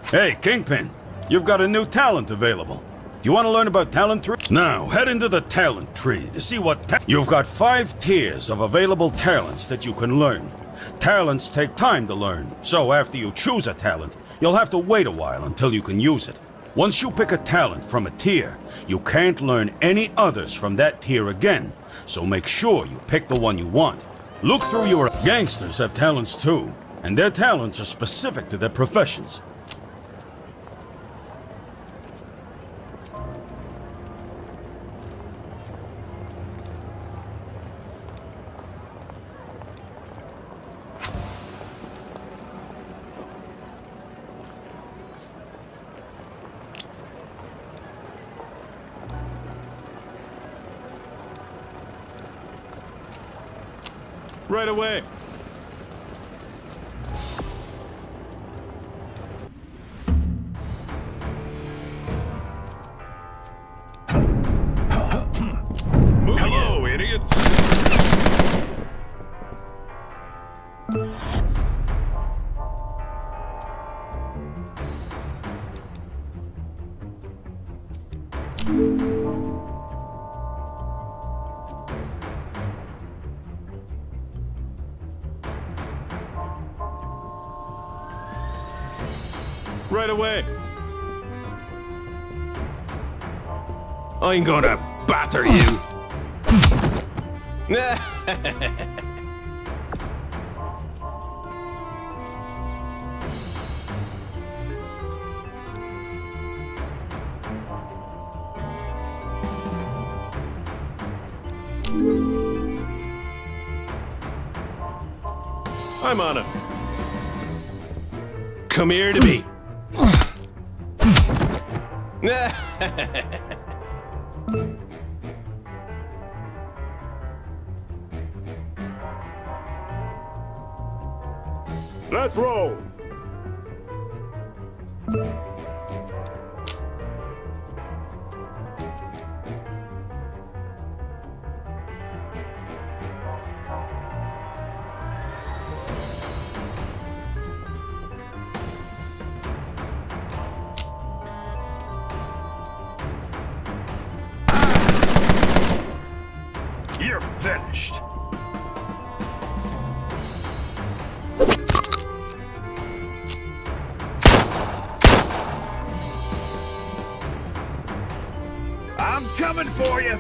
Speaker 4: Hey, Kingpin, you've got a new talent available. You want to learn about talent tree? Now, head into the talent tree to see what you've got 5 tiers of available talents that you can learn. Talents take time to learn, so after you choose a talent, you'll have to wait a while until you can use it. Once you pick a talent from a tier, you can't learn any others from that tier again, so make sure you pick the one you want. Look through your... Gangsters have talents too, and their talents are specific to their professions.
Speaker 2: Right away.
Speaker 5: Hello, idiots.
Speaker 2: Right away. I'm gonna batter you. I'm on it. Come here to me.
Speaker 5: Let's roll. You're finished. I'm coming for you.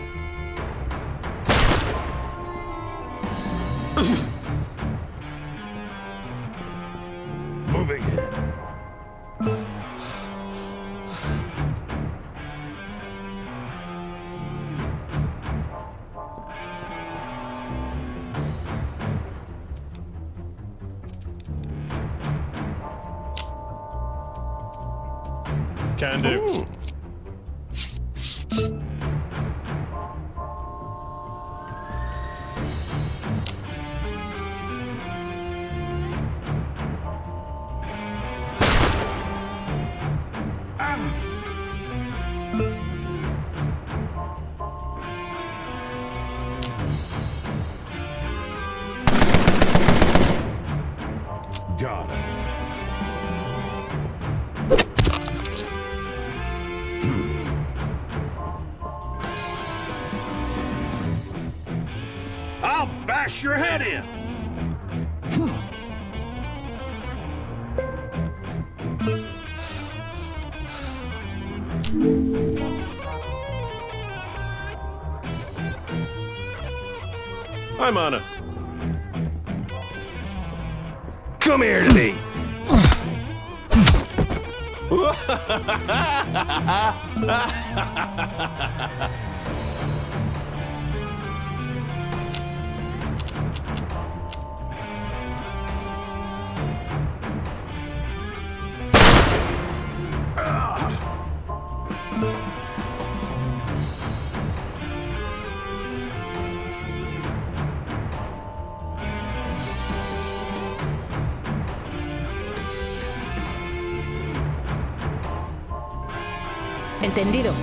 Speaker 5: Moving in.
Speaker 2: Can do.
Speaker 5: Got it. I'll bash your head in.
Speaker 2: I'm on it. Come here to me.
Speaker 6: Entendido.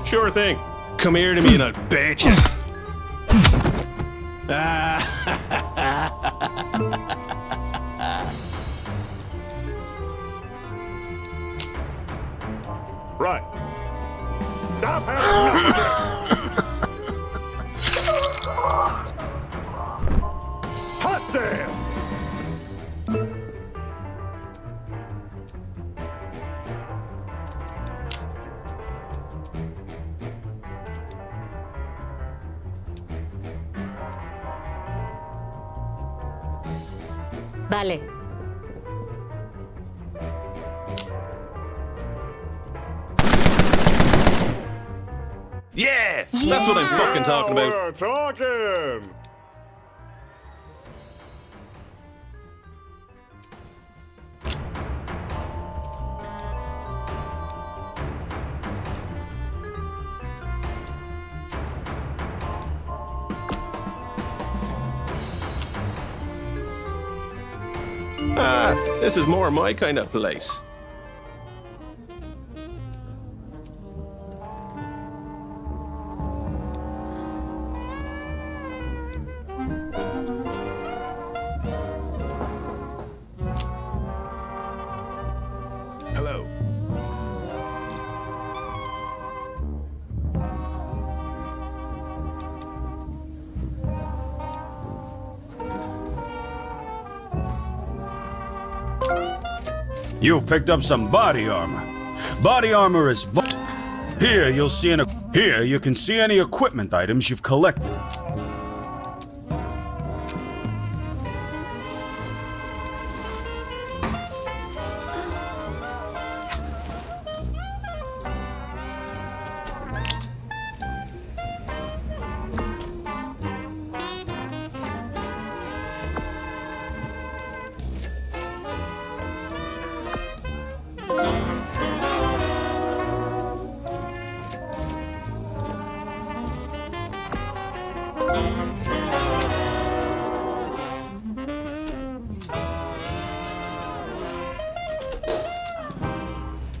Speaker 2: Sure thing. Come here to me and I'll bet you.
Speaker 5: Right. Stop having Hot damn!
Speaker 6: Vale.
Speaker 2: Yeah! That's what I'm fucking talking about.
Speaker 5: We're talking!
Speaker 2: This is more my kind of place.
Speaker 5: Hello.
Speaker 4: You've picked up some body armor. Body armor is here. Here you can see any equipment items you've collected.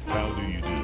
Speaker 5: How do you do?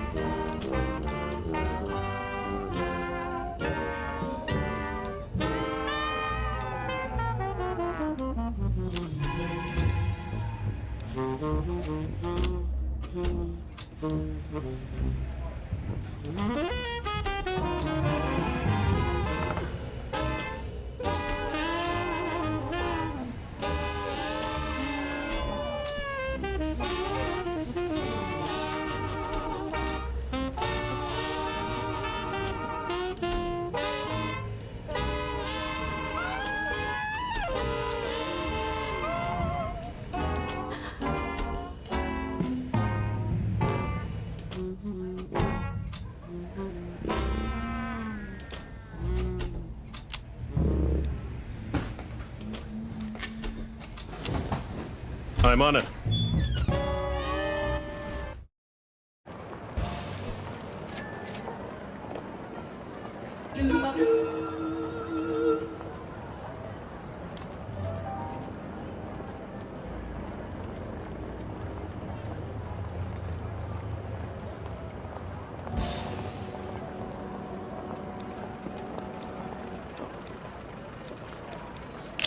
Speaker 2: I'm on it.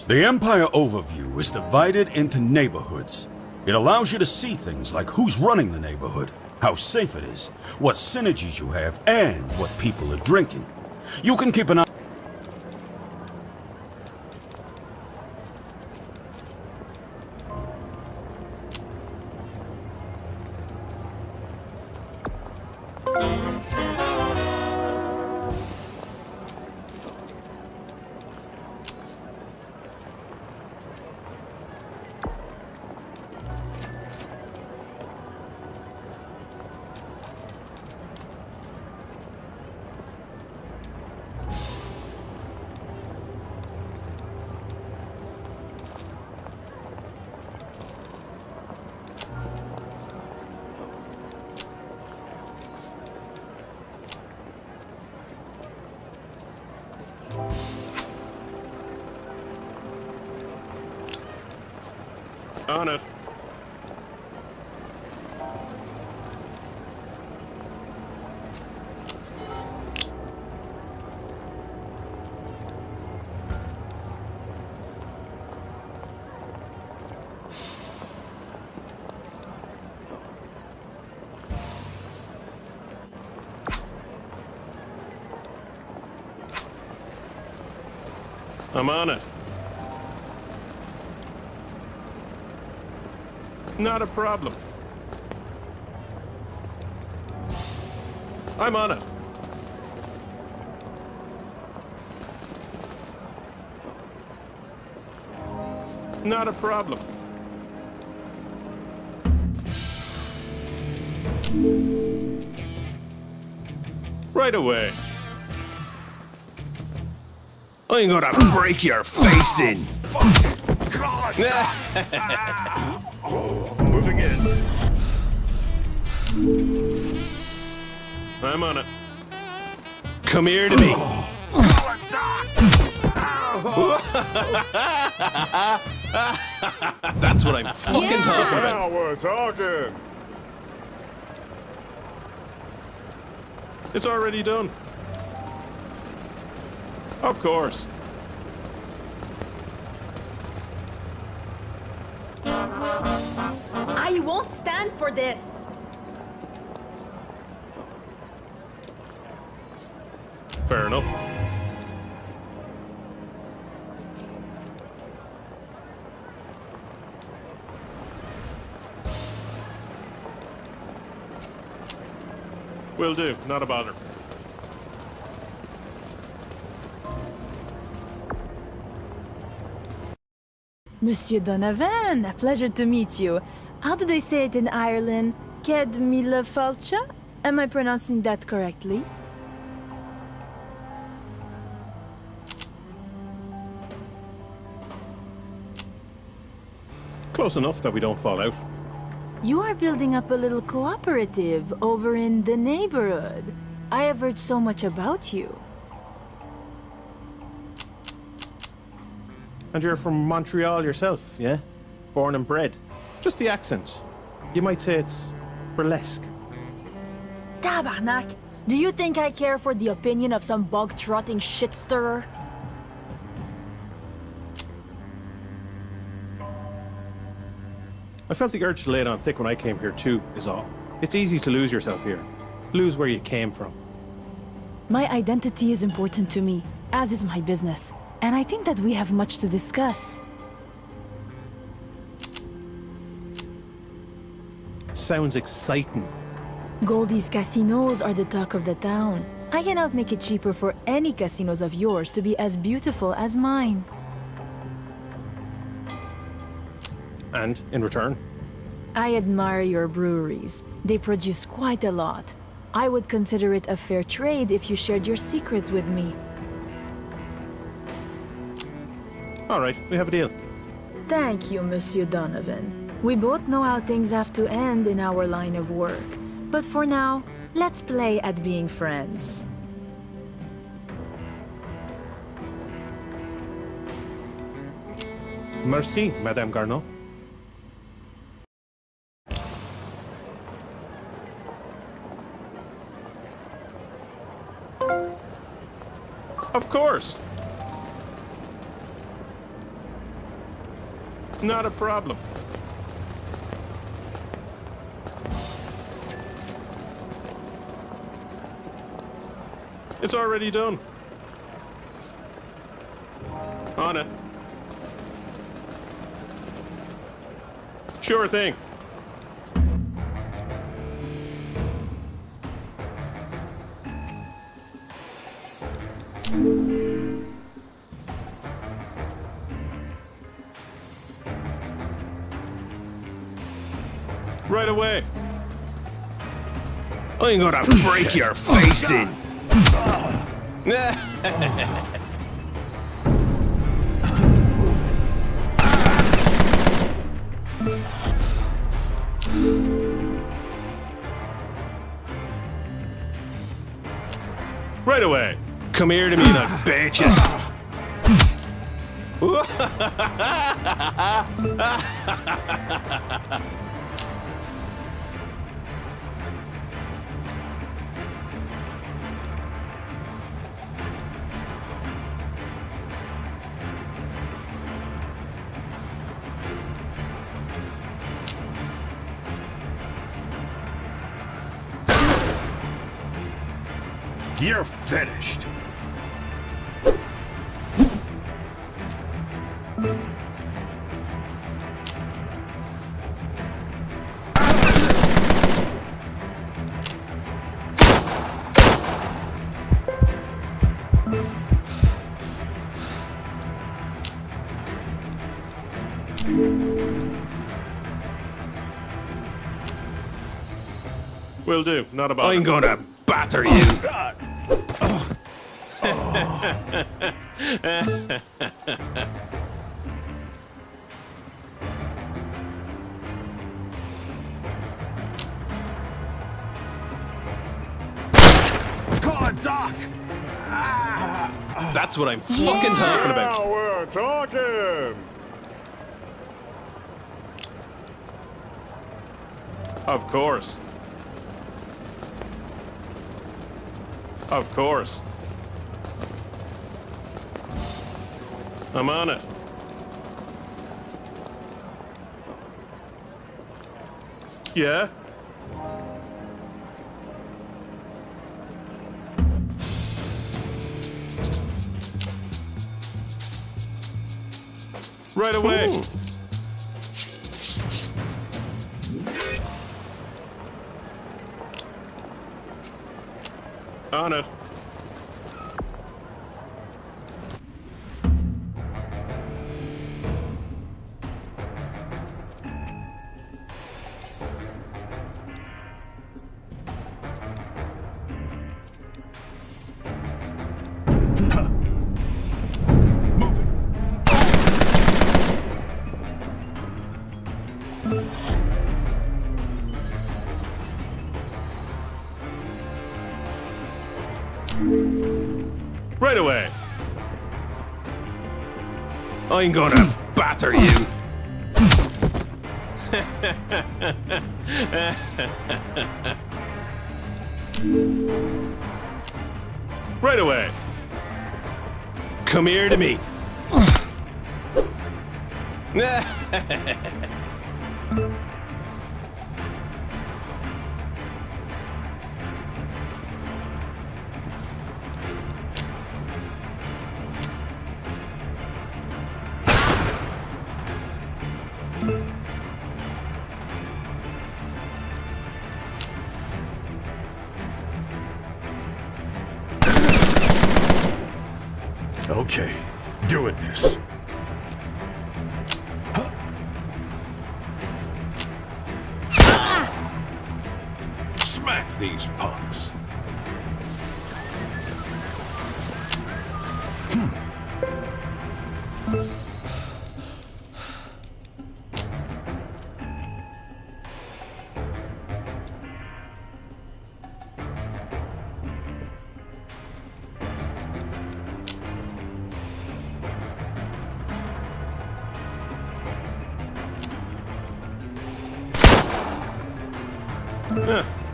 Speaker 4: The Empire overview is divided into neighborhoods. It allows you to see things like who's running the neighborhood, how safe it is, what synergies you have, and what people are drinking. You can keep an eye.
Speaker 2: On it. I'm on it. Not a problem. I'm on it. Not a problem. Right away. I'm gonna break your face in.
Speaker 5: God! Moving in.
Speaker 2: I'm on it. Come here to me. That's what I'm fucking talking about.
Speaker 5: Now we're talking.
Speaker 2: It's already done. Of course.
Speaker 7: I won't stand for this.
Speaker 2: Fair enough. Will do, not a bother.
Speaker 7: Monsieur Donovan, a pleasure to meet you. How do they say it in Ireland? Ked mille falcha? Am I pronouncing that correctly?
Speaker 2: Close enough that we don't fall out.
Speaker 7: You are building up a little cooperative over in the neighborhood. I have heard so much about you.
Speaker 2: And you're from Montreal yourself, yeah? Born and bred. Just the accent. You might say it's burlesque.
Speaker 7: Tabarnak! Do you think I care for the opinion of some bog-trotting shit-stirrer?
Speaker 2: I felt the urge to lay it on thick when I came here too, is all. It's easy to lose yourself here. Lose where you came from.
Speaker 7: My identity is important to me, as is my business. And I think that we have much to discuss.
Speaker 2: Sounds exciting.
Speaker 7: Goldie's casinos are the talk of the town. I cannot make it cheaper for any casinos of yours to be as beautiful as mine.
Speaker 2: And in return?
Speaker 7: I admire your breweries. They produce quite a lot. I would consider it a fair trade if you shared your secrets with me.
Speaker 2: All right, we have a deal.
Speaker 7: Thank you, Monsieur Donovan. We both know how things have to end in our line of work. But for now, let's play at being friends.
Speaker 2: Merci, Madame Garneau. Of course. Not a problem. It's already done. On it. Sure thing. Right away. I'm gonna break your face in. Right away. Come here to me and I'll bet you.
Speaker 4: You're finished.
Speaker 2: Will do, not about I'm gonna batter you.
Speaker 5: God, Doc!
Speaker 2: That's what I'm fucking talking about.
Speaker 5: Now we're talking!
Speaker 2: Of course. Of course. I'm on it. Yeah? Right away. Ooh. On it. Right away. I'm gonna batter you. Right away. Come here to me.
Speaker 5: Okay, doing this. Smack these punks.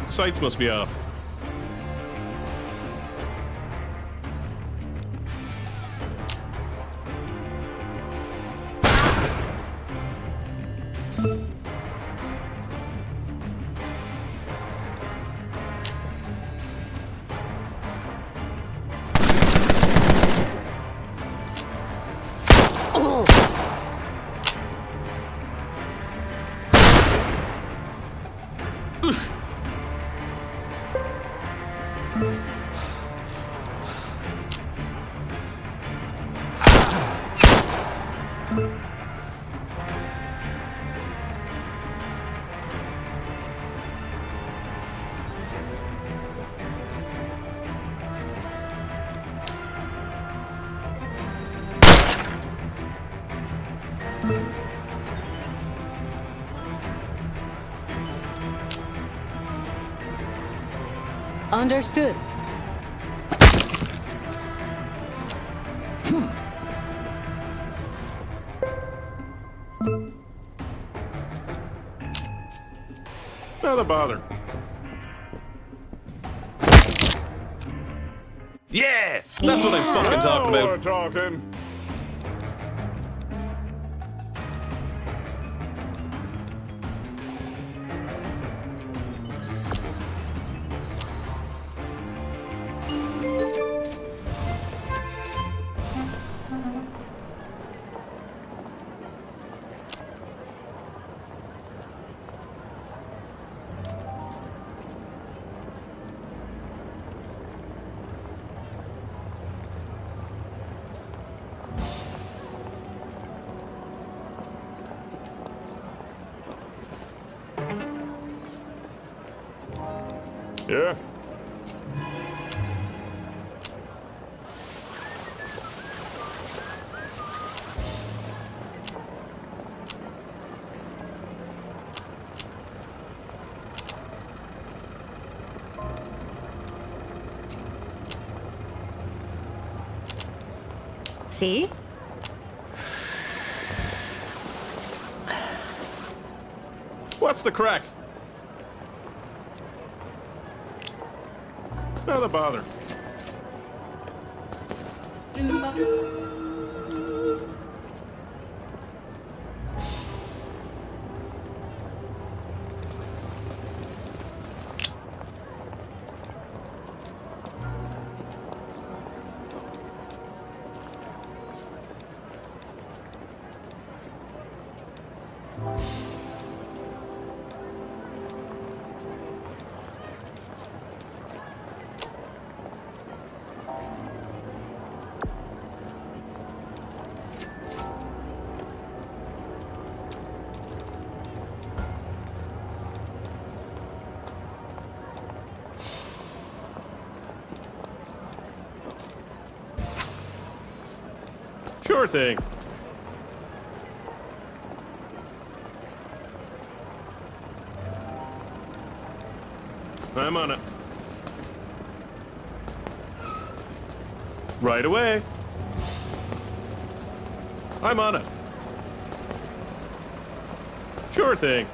Speaker 2: Sights must be off.
Speaker 6: Understood.
Speaker 2: Not a bother. Yeah! That's what I'm fucking talking
Speaker 5: Now we're
Speaker 2: about.
Speaker 5: talking. Yeah.
Speaker 6: See?
Speaker 2: What's the crack? Not a bother. Sure thing. I'm on it. Right away. I'm on it. Sure thing.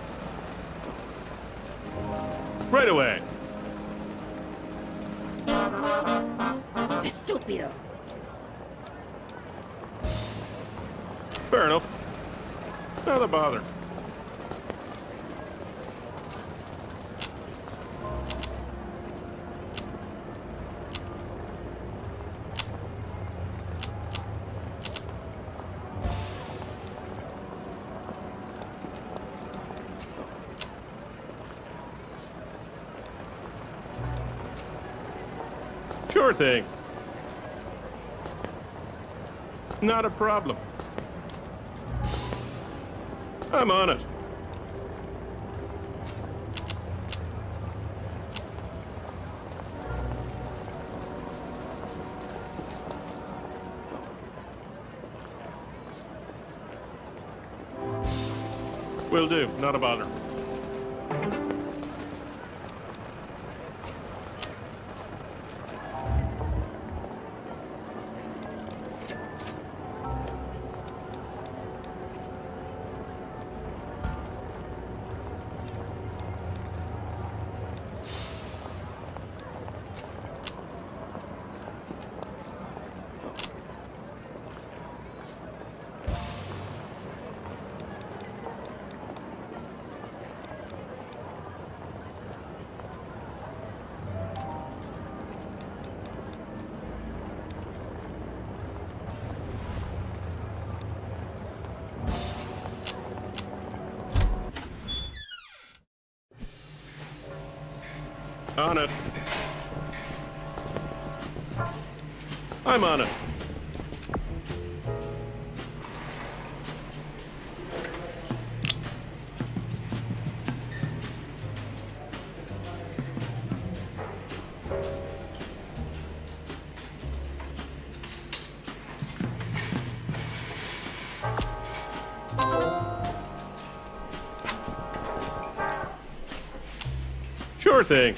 Speaker 2: Right away.
Speaker 6: Estúpido.
Speaker 2: Fair enough. Not a bother. Sure thing. Not a problem. I'm on it. Will do, not a bother. On it. I'm on it. Sure thing.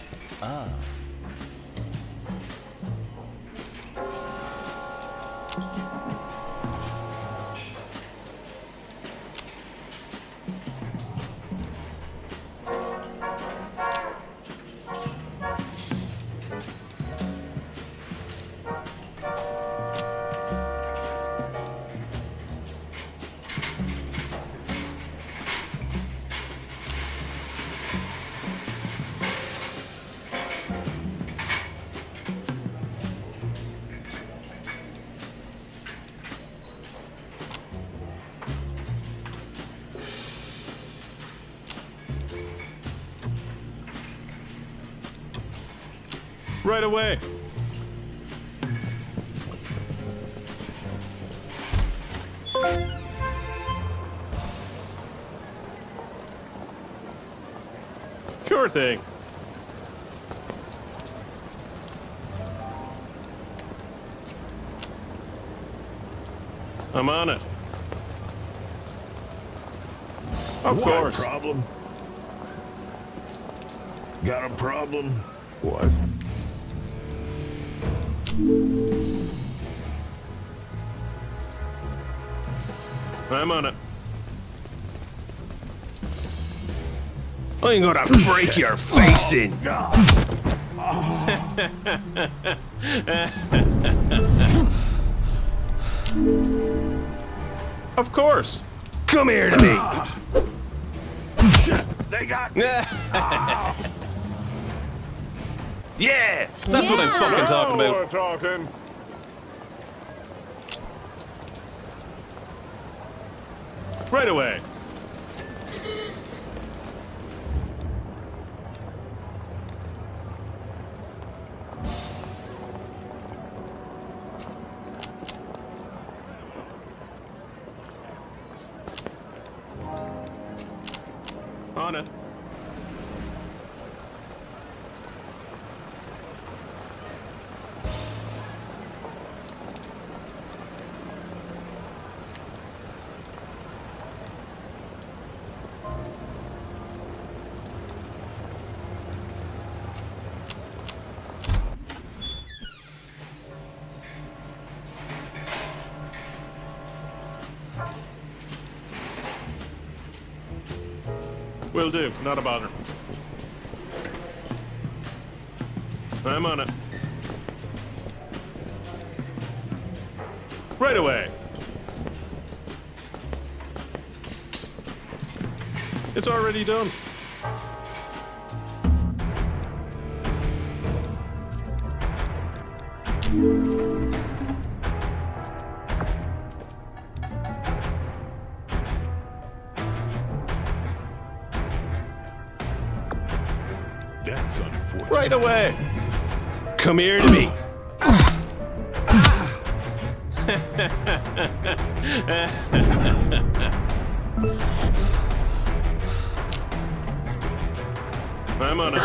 Speaker 2: Right away. Sure thing. I'm on it. Of course.
Speaker 5: Problem? Got a problem? What?
Speaker 2: I'm on it. I'm gonna break your face in. Of course. Come here to me.
Speaker 5: Shit, they got me.
Speaker 2: Yeah, that's what I'm fucking talking
Speaker 5: Now
Speaker 2: about.
Speaker 5: we're talking.
Speaker 2: Right away. On it. Will do, not a bother. I'm on it. Right away. It's already done.
Speaker 5: That's unfortunate.
Speaker 2: Right away. Come here to me. I'm on it.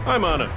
Speaker 2: I'm on it.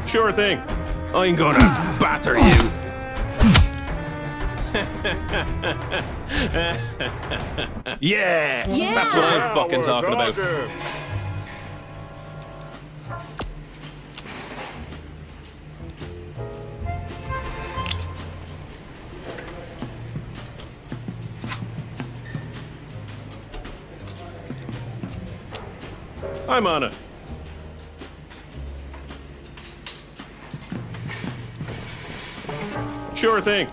Speaker 2: Sure thing. I'm gonna batter you. Yeah! That's what I'm fucking talking about. I'm on it. Sure thing.